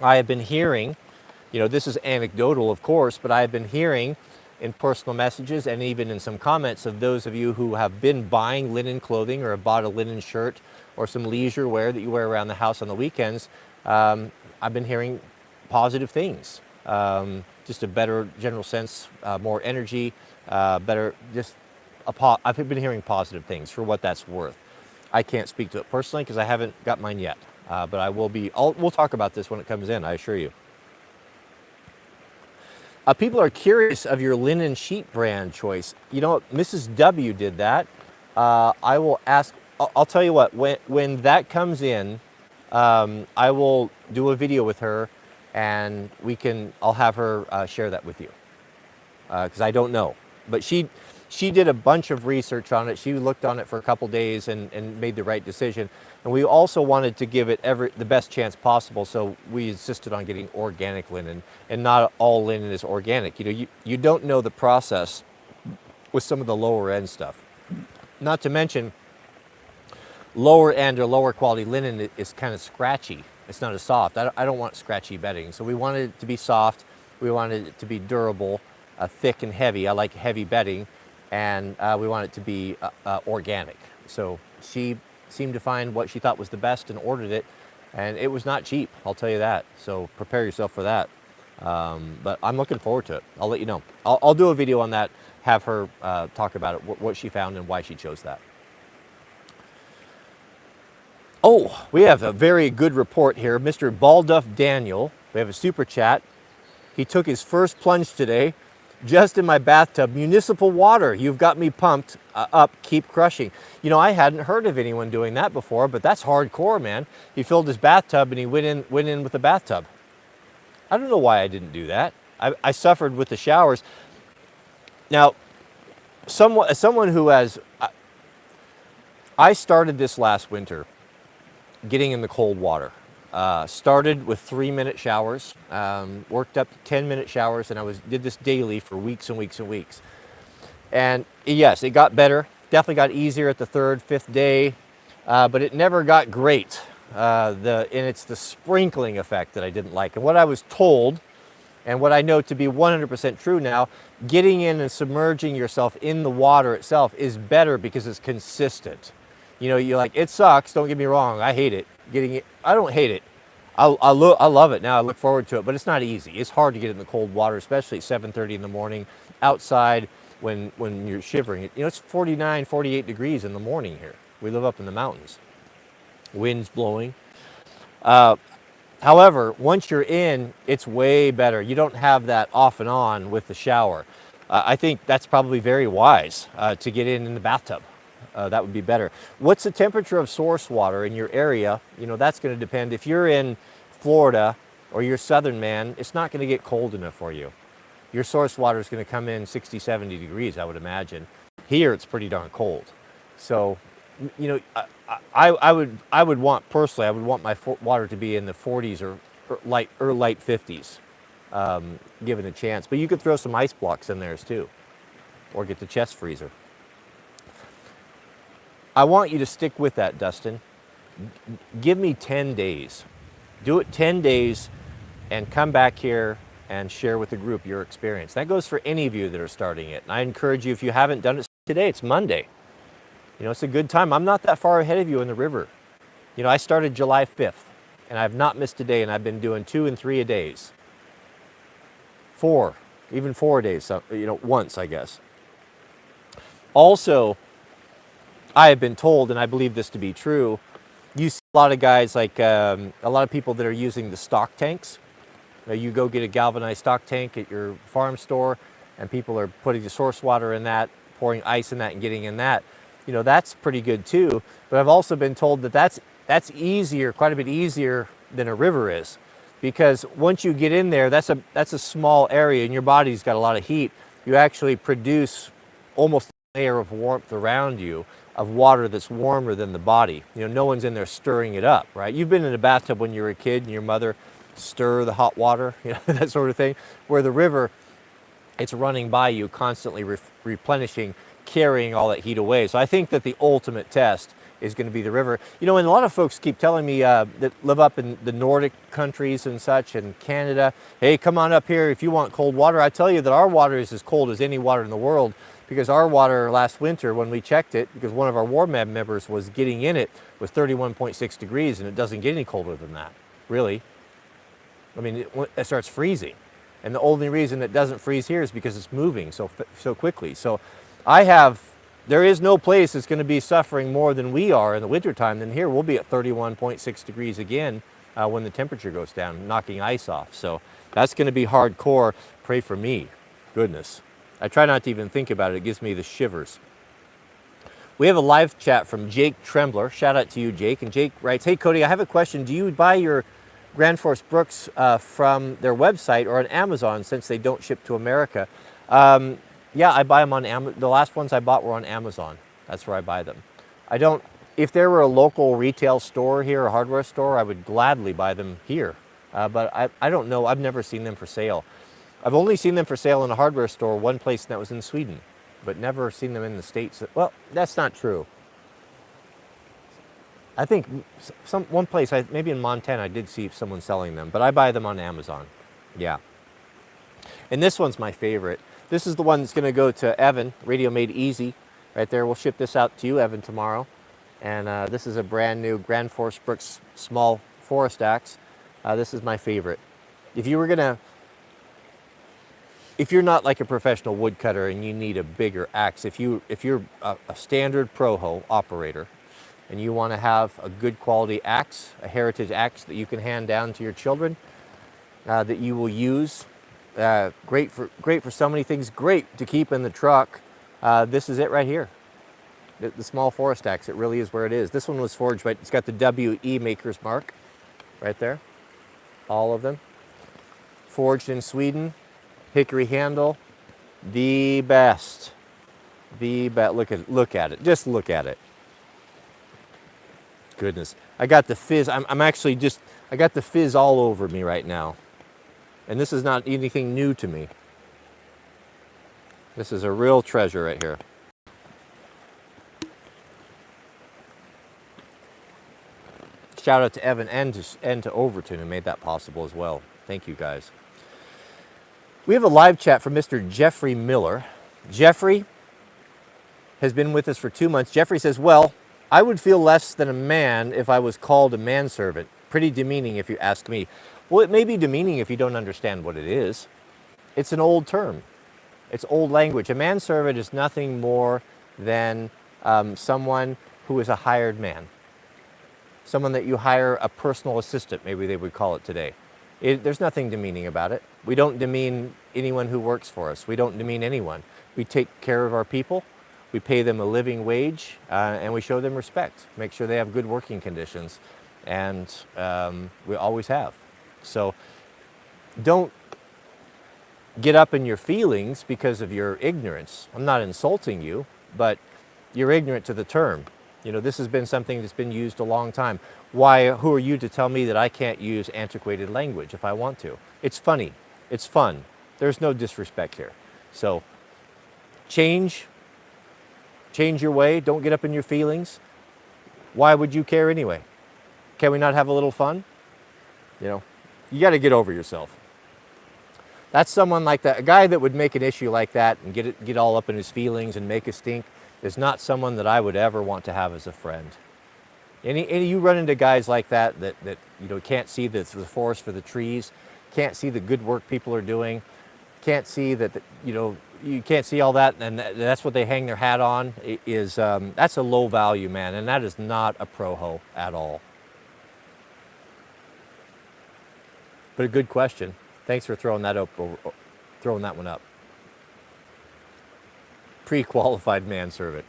I have been hearing, this is anecdotal, of course, but I have been hearing in personal messages and even in some comments of those of you who have been buying linen clothing or have bought a linen shirt or some leisure wear that you wear around the house on the weekends. I've been hearing positive things. Just a better general sense, more energy, better, I've been hearing positive things for what that's worth. I can't speak to it personally because I haven't got mine yet, but I will be. We'll talk about this when it comes in, I assure you. People are curious of your linen sheet brand choice. Mrs. W did that. I will ask, I'll tell you what, when that comes in, I will do a video with her and I'll have her share that with you. Because I don't know. But she did a bunch of research on it. She looked on it for a couple days and made the right decision. And we also wanted to give it the best chance possible, so we insisted on getting organic linen, and not all linen is organic. You don't know the process with some of the lower end stuff. Not to mention, lower end or lower quality linen is kind of scratchy. It's not as soft. I don't want scratchy bedding. So we wanted it to be soft. We wanted it to be durable, thick and heavy. I like heavy bedding. And we want it to be organic. So she seemed to find what she thought was the best and ordered it. And it was not cheap, I'll tell you that. So prepare yourself for that. But I'm looking forward to it. I'll let you know. I'll do a video on that, have her talk about it, what she found and why she chose that. Oh, we have a very good report here. Mr. Balduff Daniel, we have a super chat. He took his first plunge today, just in my bathtub. Municipal water, you've got me pumped up, keep crushing. I hadn't heard of anyone doing that before, but that's hardcore, man. He filled his bathtub and he went in with the bathtub. I don't know why I didn't do that. I suffered with the showers. Now, as someone who has, I started this last winter, getting in the cold water. Started with 3-minute showers, worked up to 10-minute showers, and did this daily for weeks and weeks and weeks. And yes, it got better. Definitely got easier at the 3rd, 5th day, but it never got great. And it's the sprinkling effect that I didn't like. And what I was told, and what I know to be 100% true now, getting in and submerging yourself in the water itself is better because it's consistent. You're like, it sucks, don't get me wrong, I hate it. I don't hate it. I love it now, I look forward to it, but it's not easy. It's hard to get in the cold water, especially at 7:30 in the morning, outside when you're shivering. It's 49, 48 degrees in the morning here. We live up in the mountains. Wind's blowing. However, once you're in, it's way better. You don't have that off and on with the shower. I think that's probably very wise to get in the bathtub. That would be better. What's the temperature of source water in your area? That's going to depend. If you're in Florida or you're southern man, it's not going to get cold enough for you. Your source water is going to come in 60, 70 degrees, I would imagine. Here, it's pretty darn cold. So, I would want, personally, I would want my water to be in the 40s or light 50s, given a chance. But you could throw some ice blocks in there too, or get the chest freezer. I want you to stick with that, Dustin. Give me 10 days. Do it 10 days and come back here and share with the group your experience. That goes for any of you that are starting it. And I encourage you, if you haven't done it today, it's Monday. It's a good time. I'm not that far ahead of you in the river. I started July 5th and I've not missed a day, and I've been doing 2 and 3 a days. 4, even 4 days, once, I guess. Also, I have been told, and I believe this to be true, you see a lot of guys, like a lot of people that are using the stock tanks. You go get a galvanized stock tank at your farm store, and people are putting the source water in that, pouring ice in that and getting in that. That's pretty good too. But I've also been told that that's easier, quite a bit easier than a river is. Because once you get in there, that's a small area and your body's got a lot of heat. You actually produce almost a layer of warmth around you, of water that's warmer than the body. No one's in there stirring it up, right? You've been in a bathtub when you were a kid and your mother stir the hot water, that sort of thing. Where the river, it's running by you, constantly replenishing, carrying all that heat away. So I think that the ultimate test is going to be the river. You know, and a lot of folks keep telling me that live up in the Nordic countries and such, and Canada, hey, come on up here if you want cold water. I tell you that our water is as cold as any water in the world, because our water last winter, when we checked it, because one of our WarMed members was getting in it, was 31.6 degrees, and it doesn't get any colder than that, really. I mean, it starts freezing. And the only reason it doesn't freeze here is because it's moving so quickly. So there is no place that's going to be suffering more than we are in the wintertime than here. We'll be at 31.6 degrees again when the temperature goes down, knocking ice off. So that's going to be hardcore. Pray for me. Goodness. I try not to even think about it. It gives me the shivers. We have a live chat from Jake Trembler. Shout out to you, Jake. And Jake writes, hey, Cody, I have a question. Do you buy your Grand Force Brooks from their website or on Amazon, since they don't ship to America? Yeah, I buy them on Amazon. The last ones I bought were on Amazon. That's where I buy them. I don't, if there were a local retail store here, a hardware store, I would gladly buy them here. But I don't know. I've never seen them for sale. I've only seen them for sale in a hardware store, one place, and that was in Sweden, but never seen them in the States. Well, that's not true. I think one place, maybe in Montana, I did see someone selling them, but I buy them on Amazon. Yeah. And this one's my favorite. This is the one that's going to go to Evan, Radio Made Easy, right there. We'll ship this out to you, Evan, tomorrow. And this is a brand new Grand Force Brooks small forest axe. This is my favorite. If you're not like a professional woodcutter and you need a bigger axe, if you're a standard pro hoe operator, and you want to have a good quality axe, a heritage axe that you can hand down to your children, that you will use, great for so many things, great to keep in the truck. This is it right here, the small forest axe. It really is where it is. This one was forged, right? It's got the WE maker's mark right there, all of them. Forged in Sweden, hickory handle, the best. Look at it. Just look at it. Goodness, I got the fizz. I got the fizz all over me right now. And this is not anything new to me. This is a real treasure right here. Shout out to Evan and to Overton, who made that possible as well. Thank you, guys. We have a live chat from Mr. Jeffrey Miller. Jeffrey has been with us for 2 months. Jeffrey says, well, I would feel less than a man if I was called a manservant. Pretty demeaning if you ask me. Well, it may be demeaning if you don't understand what it is. It's an old term. It's old language. A manservant is nothing more than someone who is a hired man. Someone that you hire, a personal assistant, maybe they would call it today. There's nothing demeaning about it. We don't demean anyone who works for us. We don't demean anyone. We take care of our people. We pay them a living wage, and we show them respect. Make sure they have good working conditions, and we always have. So don't get up in your feelings because of your ignorance. I'm not insulting you, but you're ignorant to the term. You know, this has been something that's been used a long time. Who are you to tell me that I can't use antiquated language if I want to? It's funny. It's fun. There's no disrespect here. So change your way. Don't get up in your feelings. Why would you care anyway? Can we not have a little fun? You know, you got to get over yourself. That's someone like that. A guy that would make an issue like that and get all up in his feelings and make a stink is not someone that I would ever want to have as a friend. Any you run into guys like that you know, can't see the forest for the trees, can't see the good work people are doing, can't see that you know, you can't see all that, and that's what they hang their hat on. That's a low value man, and that is not a pro hoe at all. But a good question. Thanks for throwing that one up. Pre-qualified manservant.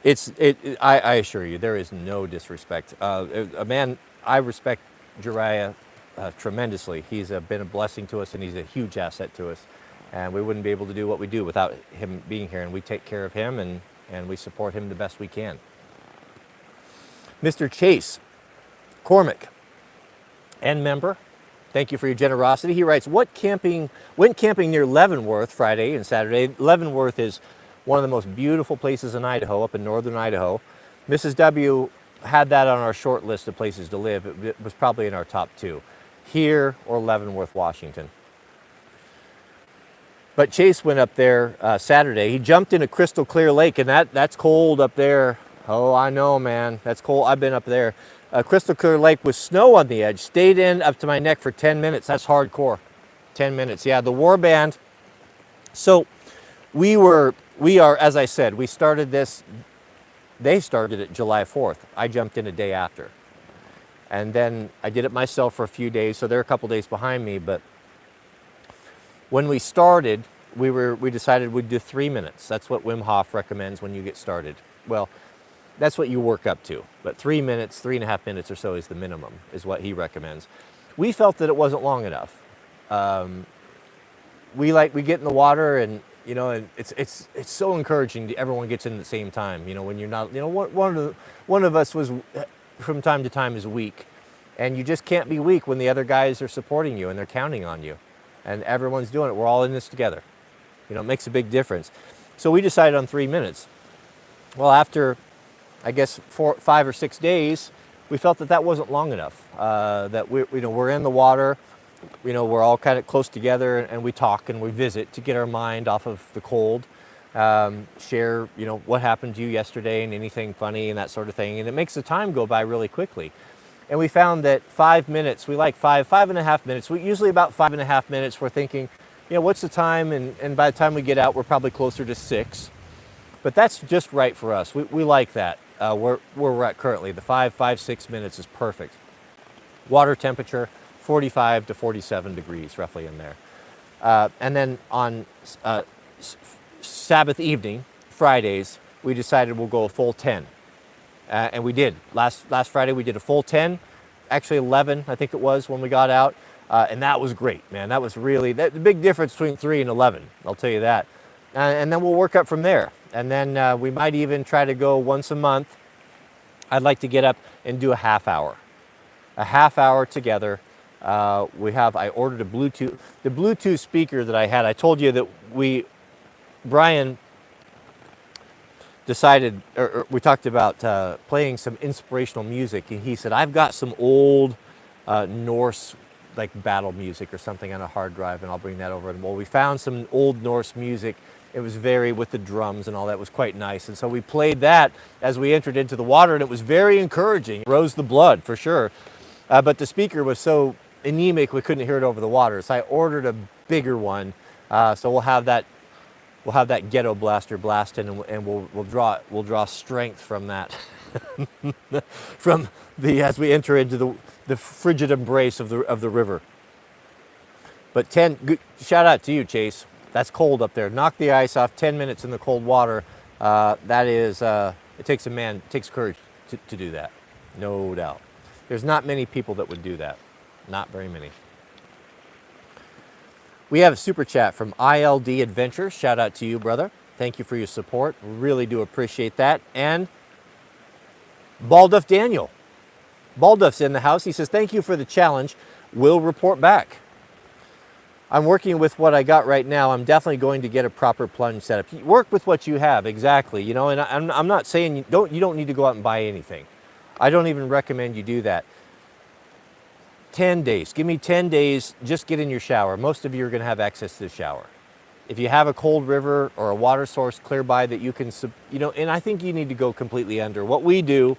I assure you, there is no disrespect. A man, I respect Jariah tremendously. He's been a blessing to us, and he's a huge asset to us. And we wouldn't be able to do what we do without him being here. And we take care of him, and we support him the best we can. Mr. Chase Cormick, and member, thank you for your generosity. He writes, went camping near Leavenworth Friday and Saturday. Leavenworth is one of the most beautiful places in Idaho, up in northern Idaho. Mrs. W had that on our short list of places to live. It was probably in our top 2, here or Leavenworth, Washington. But Chase went up there Saturday. He jumped in a crystal clear lake, and that's cold up there. Oh, I know, man. That's cold. I've been up there. A crystal clear lake with snow on the edge. Stayed in up to my neck for 10 minutes. That's hardcore. 10 minutes. Yeah, the war band. So we are, as I said, we started this. They started it July 4th. I jumped in a day after. And then I did it myself for a few days, so they're a couple days behind me. But when we started, we decided we'd do 3 minutes. That's what Wim Hof recommends when you get started. Well, that's what you work up to. But 3 minutes, 3.5 minutes or so is the minimum, is what he recommends. We felt that it wasn't long enough. We get in the water, and and it's so encouraging. Everyone gets in at the same time. When you're not, one of us was from time to time is weak, and you just can't be weak when the other guys are supporting you and they're counting on you, and everyone's doing it. We're all in this together. It makes a big difference. So we decided on 3 minutes. Well, after I guess 5 or 6 days, we felt that wasn't long enough. That we're in the water. We're all kind of close together, and we talk and we visit to get our mind off of the cold. Share, what happened to you yesterday and anything funny and that sort of thing. And it makes the time go by really quickly. And we found that 5 minutes, we like 5.5 minutes. Usually about 5.5 minutes, we're thinking, what's the time? And by the time we get out, we're probably closer to 6. But that's just right for us. We like that. Where we're at currently, the 5-6 minutes is perfect. Water temperature, 45 to 47 degrees, roughly in there. And then on Sabbath evening, Fridays, we decided we'll go a full 10. And we did. Last Friday, we did a full 10, actually 11, I think it was, when we got out. And that was great, man. That was really the big difference between 3 and 11, I'll tell you that. And then we'll work up from there. And then we might even try to go once a month. I'd like to get up and do a half hour together. I ordered the Bluetooth speaker that I had. I told you that Brian decided, or we talked about playing some inspirational music, and he said, I've got some old Norse like battle music or something on a hard drive, and I'll bring that over. And well, we found some old Norse music. It was with the drums and all that. It was quite nice. And so we played that as we entered into the water, and it was very encouraging. It rose the blood for sure. But the speaker was so anemic we couldn't hear it over the water. So I ordered a bigger one. So we'll have that ghetto blaster blasting, and we'll draw strength from that. As we enter into the frigid embrace of the river. But shout out to you, Chase. That's cold up there. Knock the ice off. 10 minutes in the cold water. It takes courage to do that, no doubt. There's not many people that would do that. Not very many. We have a super chat from ILD Adventures. Shout out to you, brother. Thank you for your support. Really do appreciate that. And Balduff Daniel. Balduff's in the house. He says, thank you for the challenge. We'll report back. I'm working with what I got right now. I'm definitely going to get a proper plunge setup. Work with what you have, exactly. And I'm not saying you don't need to go out and buy anything. I don't even recommend you do that. 10 days. Give me 10 days. Just get in your shower. Most of you are going to have access to the shower. If you have a cold river or a water source clear by that you can, and I think you need to go completely under. What we do,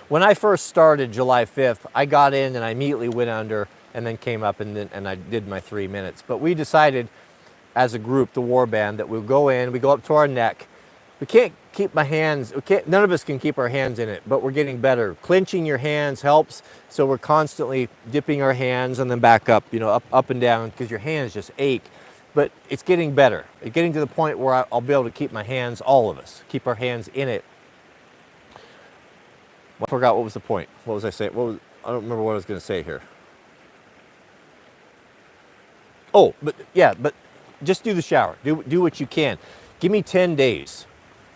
when I first started July 5th, I got in and I immediately went under and then came up and I did my 3 minutes. But we decided as a group, the war band, that we'll go in, we go up to our neck. We can't keep none of us can keep our hands in it, but we're getting better. Clenching your hands helps, so we're constantly dipping our hands and then back up, up and down, because your hands just ache. But it's getting better. It's getting to the point where I'll be able to keep my hands, all of us, keep our hands in it. I forgot what was the point. What was I saying? I don't remember what I was going to say here. Oh, but just do the shower. Do what you can. Give me 10 days.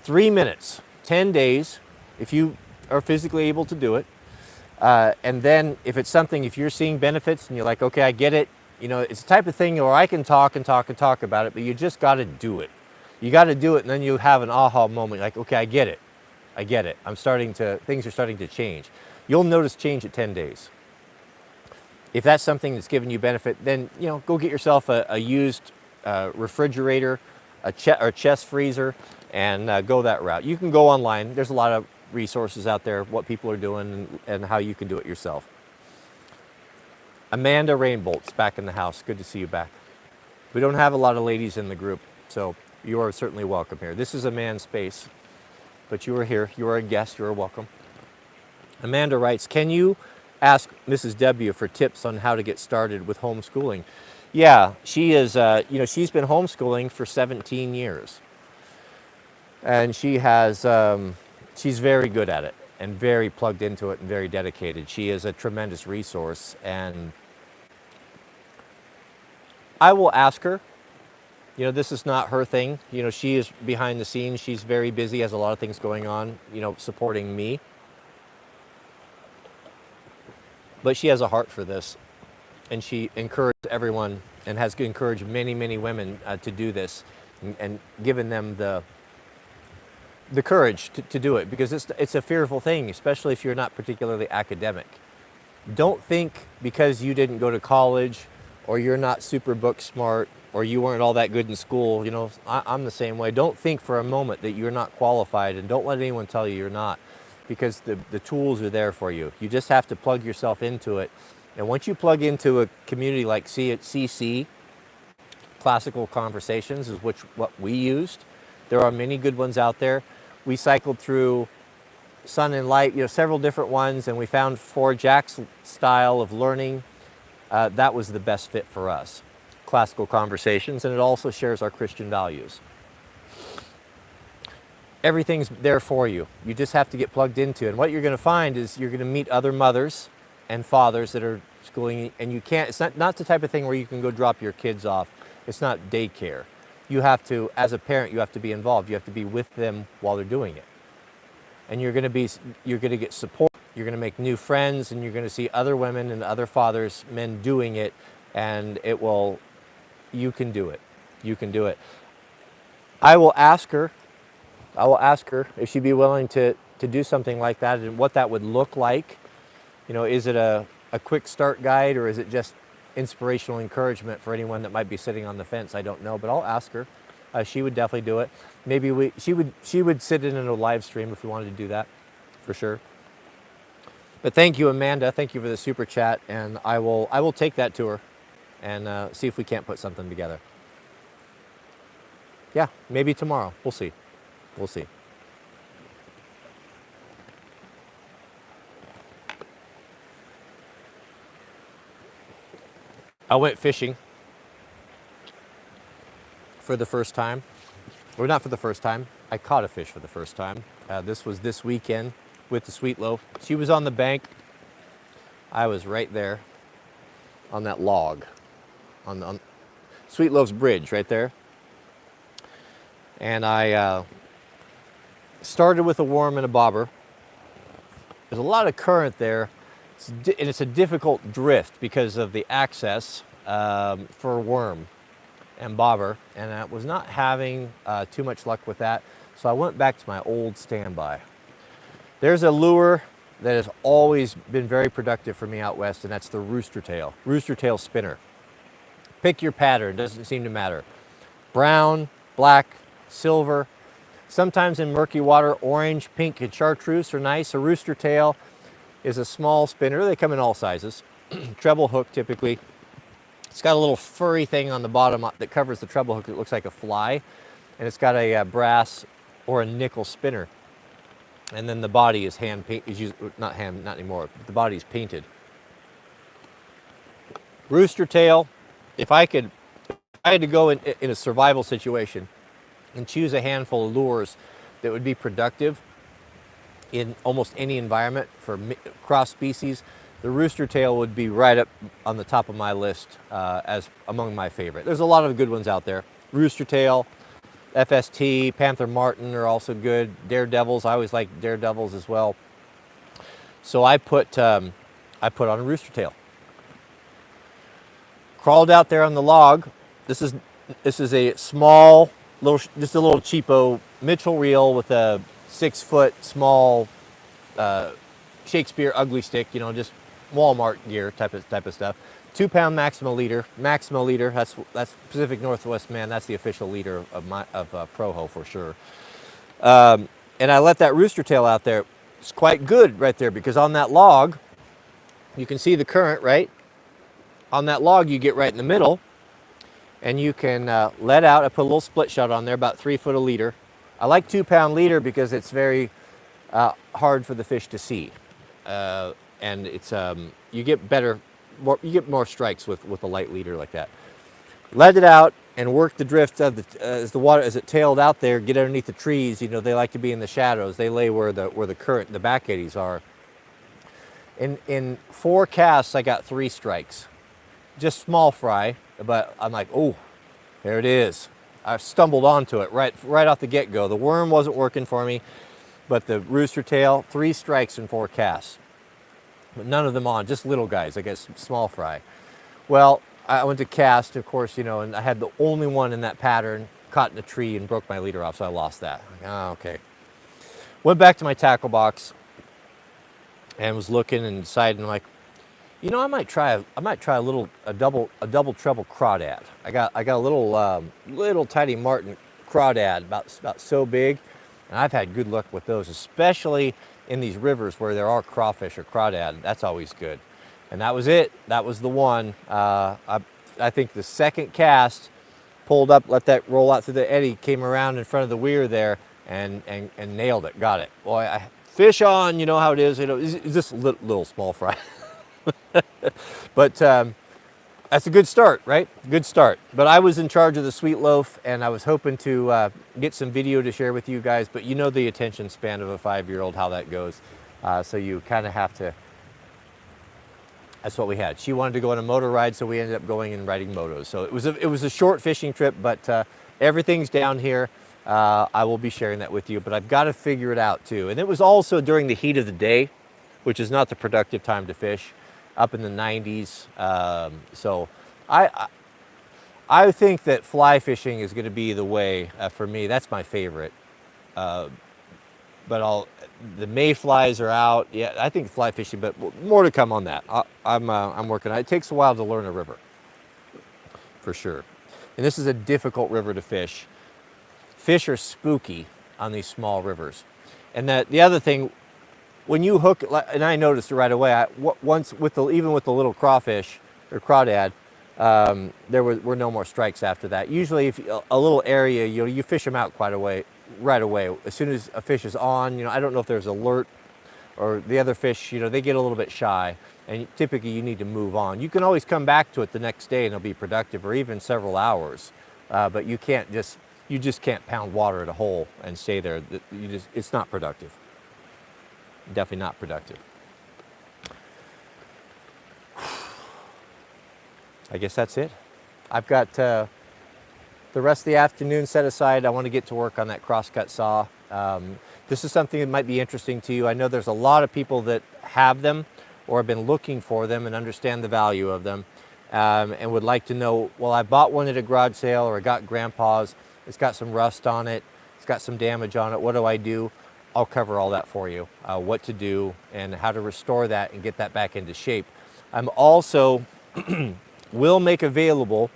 3 minutes, 10 days, if you are physically able to do it. And then if you're seeing benefits and you're like, okay, I get it. It's the type of thing where I can talk about it, but you just got to do it. You got to do it, and then you have an aha moment. Like, okay, I get it. I get it. Things are starting to change. You'll notice change at 10 days. If that's something that's giving you benefit, then, go get yourself a used refrigerator, or chest freezer, and go that route. You can go online. There's a lot of resources out there, what people are doing and how you can do it yourself. Amanda Rainbolt's back in the house. Good to see you back. We don't have a lot of ladies in the group, so you are certainly welcome here. This is a man's space, but you are here. You are a guest. You are welcome. Amanda writes, can you ask Mrs. W for tips on how to get started with homeschooling? Yeah, she is, she's been homeschooling for 17 years. And she has, she's very good at it and very plugged into it and very dedicated. She is a tremendous resource, and I will ask her. This is not her thing. She is behind the scenes. She's very busy, has a lot of things going on, supporting me. But she has a heart for this, and she encouraged everyone and has encouraged many, many women to do this, and given them the courage to do it, because it's a fearful thing, especially if you're not particularly academic. Don't think because you didn't go to college, or you're not super book smart, or you weren't all that good in school. I'm the same way. Don't think for a moment that you're not qualified, and don't let anyone tell you you're not, because the tools are there for you. You just have to plug yourself into it. And once you plug into a community like CC, Classical Conversations is what we used. There are many good ones out there. We cycled through Sun and Light, several different ones, and we found for Jack's style of learning, that was the best fit for us. Classical Conversations, and it also shares our Christian values. Everything's there for you. You just have to get plugged into it. And what you're going to find is you're going to meet other mothers and fathers that are schooling, and you can't, it's not the type of thing where you can go drop your kids off. It's not daycare. You have to, as a parent, you have to be involved. You have to be with them while they're doing it. And you're going to get support. You're going to make new friends, and you're going to see other women and other fathers, men doing it, and you can do it. You can do it. I will ask her if she'd be willing to do something like that, and what that would look like. Is it a quick start guide, or is it just inspirational encouragement for anyone that might be sitting on the fence? I don't know, but I'll ask her. She would definitely do it. Maybe she would sit in a live stream if we wanted to do that, for sure. But thank you, Amanda. Thank you for the super chat, and I will take that to her and see if we can't put something together. Yeah, maybe tomorrow. We'll see. We'll see. I went fishing for the first time. Or not for the first time. I caught a fish for the first time. This was this weekend with the Sweet Loaf. She was on the bank. I was right there on that log. On Sweet Loaf's bridge right there. And I started with a worm and a bobber. There's a lot of current there, and it's a difficult drift because of the access for worm and bobber, and I was not having too much luck with that, so I went back to my old standby. There's a lure that has always been very productive for me out west, and that's the rooster tail spinner. Pick your pattern, doesn't seem to matter. Brown, black, silver. Sometimes in murky water, orange, pink, and chartreuse are nice. A rooster tail is a small spinner. They come in all sizes. Treble hook typically. It's got a little furry thing on the bottom that covers the treble hook that looks like a fly. And it's got a brass or a nickel spinner. And then the body is not anymore. But the body is painted. Rooster tail. If I had to go in a survival situation and choose a handful of lures that would be productive in almost any environment for cross species, the rooster tail would be right up on the top of my list as among my favorite. There's a lot of good ones out there. Rooster tail, FST, Panther Martin are also good. Daredevils, I always like daredevils as well. So I put on a rooster tail. Crawled out there on the log. This is a small just a little cheapo Mitchell reel with a 6-foot small Shakespeare ugly stick, you know, just Walmart gear type of stuff. 2-pound Maximo leader. That's Pacific Northwest, man. That's the official leader of Proho for sure. And I let that rooster tail out there. It's quite good right there because on that log, you can see the current, right? On that log, you get right in the middle, and you can let out. I put a little split shot on there, about 3 foot a leader. I like 2-pound leader because it's very hard for the fish to see, and it's you get more strikes with a light leader like that. Let it out and work the drift of as it tailed out there. Get underneath the trees. You know, they like to be in the shadows. They lay where the current, the back eddies are. In 4 casts, I got 3 strikes, just small fry. But I'm like, oh, there it is. I stumbled onto it right off the get-go. The worm wasn't working for me, but the rooster tail, 3 strikes in 4 casts. But none of them on, just little guys, I guess, small fry. Well, I went to cast, of course, you know, and I had the only one in that pattern, caught in a tree and broke my leader off, so I lost that. Like, oh, okay. Went back to my tackle box and was looking and deciding, like, you know, I might try a double treble crawdad. I got a little tiny martin crawdad, about so big, and I've had good luck with those, especially in these rivers where there are crawfish or crawdad. That's always good. And that was it. That was the one. I think the second cast, pulled up, let that roll out through the eddy, came around in front of the weir there, and nailed it. Got it. Boy, fish on. You know how it is. You know, it's just a little small fry. But that's a good start, right? Good start. But I was in charge of the sweet loaf, and I was hoping to get some video to share with you guys. But you know the attention span of a 5-year-old, how that goes. So you kind of have to. That's what we had. She wanted to go on a motor ride, so we ended up going and riding motos. So it was a short fishing trip, but everything's down here. I will be sharing that with you, but I've got to figure it out too. And it was also during the heat of the day, which is not the productive time to fish, up in the 90s. So I think that fly fishing is going to be the way for me. That's my favorite. But the mayflies are out. Yeah, I think fly fishing, but more to come on that. I'm working on it. It takes a while to learn a river, for sure. And this is a difficult river to fish. Fish are spooky on these small rivers. And the other thing, when you hook, and I noticed it right away, even with the little crawfish or crawdad, there were no more strikes after that. Usually, if a little area, you fish them out right away. As soon as a fish is on, I don't know if there's alert or the other fish, they get a little bit shy, and typically you need to move on. You can always come back to it the next day and it'll be productive, or even several hours. But you just can't pound water at a hole and stay there. It's not productive. Definitely not productive. I guess that's it. I've got the rest of the afternoon set aside. I want to get to work on that crosscut saw. This is something that might be interesting to you. I know there's a lot of people that have them or have been looking for them and understand the value of them, and would like to know, well, I bought one at a garage sale, or I got Grandpa's. It's got some rust on it. It's got some damage on it. What do I do? I'll cover all that for you, what to do and how to restore that and get that back into shape. I'm also will make available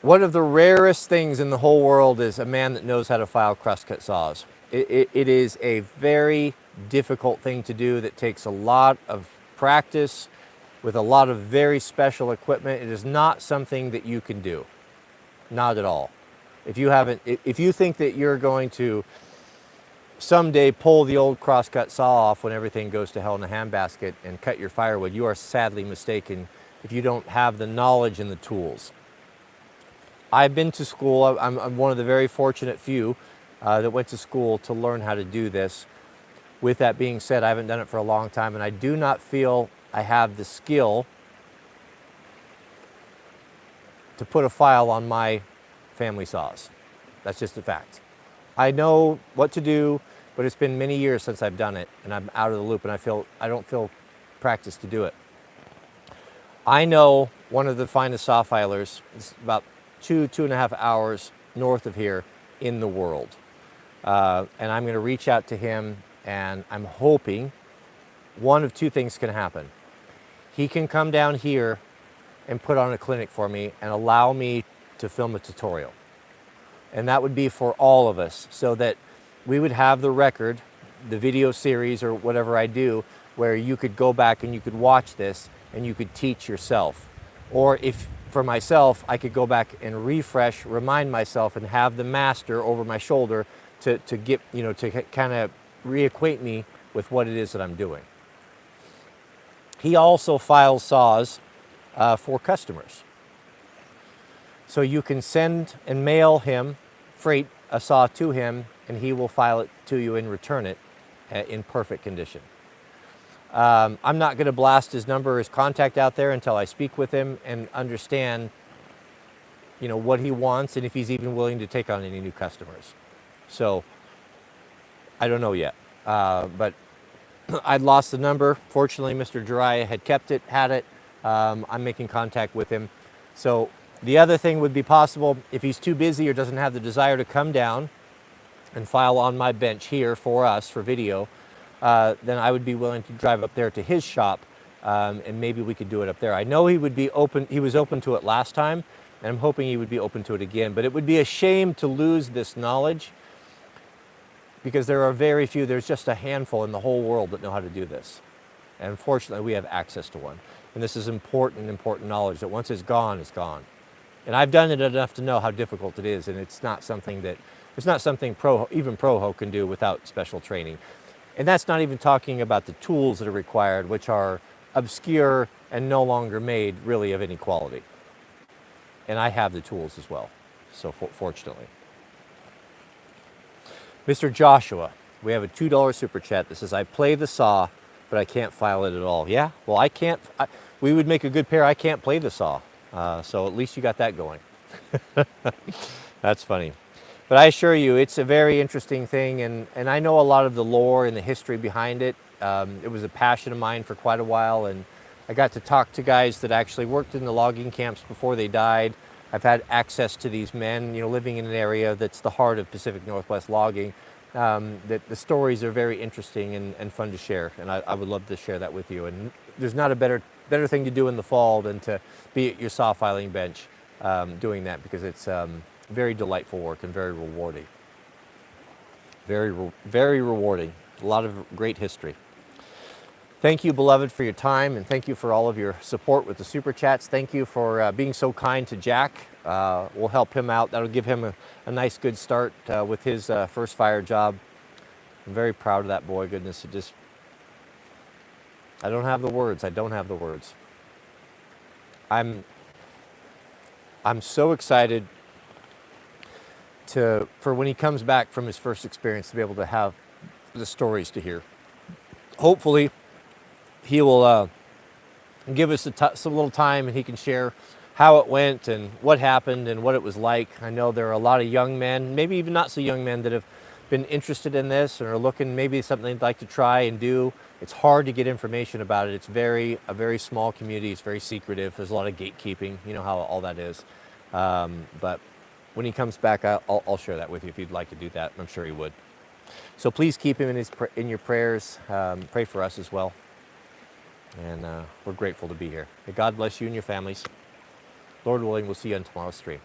one of the rarest things in the whole world is a man that knows how to file crosscut saws. It is a very difficult thing to do that takes a lot of practice with a lot of very special equipment. It is not something that you can do, not at all. If you think that you're going to someday pull the old crosscut saw off when everything goes to hell in a handbasket and cut your firewood, you are sadly mistaken if you don't have the knowledge and the tools. I've been to school. I'm one of the very fortunate few that went to school to learn how to do this. With that being said, I haven't done it for a long time, and I do not feel I have the skill to put a file on my family saws. That's just a fact. I know what to do, but it's been many years since I've done it, and I'm out of the loop, and I don't feel practiced to do it. I know one of the finest saw filers, it's about two and a half hours north of here in the world. And I'm going to reach out to him, and I'm hoping one of two things can happen. He can come down here and put on a clinic for me and allow me to film a tutorial. And that would be for all of us, so that we would have the record, the video series or whatever I do, where you could go back and you could watch this and you could teach yourself. Or if, for myself, I could go back and refresh, remind myself, and have the master over my shoulder to get, to kind of reacquaint me with what it is that I'm doing. He also files saws for customers. So you can send and mail him, freight a saw to him, and he will file it to you and return it in perfect condition. I'm not going to blast his number or his contact out there until I speak with him and understand, what he wants and if he's even willing to take on any new customers. So I don't know yet, but I'd lost the number. Fortunately, Mr. Jiraiya had kept it, had it. I'm making contact with him. So the other thing would be possible, if he's too busy or doesn't have the desire to come down and file on my bench here for us for video, then I would be willing to drive up there to his shop, and maybe we could do it up there. I know he would be open. He was open to it last time, and I'm hoping he would be open to it again. But it would be a shame to lose this knowledge, because there are very few. There's just a handful in the whole world that know how to do this, and fortunately, we have access to one. And this is important knowledge that once it's gone, it's gone. And I've done it enough to know how difficult it is, and it's not something even pro-ho can do without special training. And that's not even talking about the tools that are required, which are obscure and no longer made really of any quality. And I have the tools as well, so fortunately. Mr. Joshua, we have a $2 super chat that says, I play the saw, but I can't file it at all. Yeah, well, I can't. We would make a good pair. I can't play the saw. So at least you got that going. That's funny. But I assure you, it's a very interesting thing, and I know a lot of the lore and the history behind it. It was a passion of mine for quite a while, and I got to talk to guys that actually worked in the logging camps before they died. I've had access to these men, living in an area that's the heart of Pacific Northwest logging. That the stories are very interesting and fun to share, and I would love to share that with you. And there's not a better thing to do in the fall than to be at your saw filing bench doing that, because it's very delightful work and very rewarding. Very rewarding. A lot of great history. Thank you, beloved, for your time, and thank you for all of your support with the super chats. Thank you for being so kind to Jack. We'll help him out. That'll give him a nice, good start with his first fire job. I'm very proud of that boy. Goodness, I don't have the words. I don't have the words. I'm so excited for when he comes back from his first experience to be able to have the stories to hear. Hopefully, he will give us some little time, and he can share how it went and what happened and what it was like. I know there are a lot of young men, maybe even not so young men, that have been interested in this and are looking maybe something they'd like to try and do. It's hard to get information about it. It's a very small community. It's very secretive. There's a lot of gatekeeping. You know how all that is. But when he comes back, I'll share that with you if you'd like to do that. I'm sure he would. So please keep him in your prayers. Pray for us as well. And we're grateful to be here. May God bless you and your families. Lord willing, we'll see you on tomorrow's stream.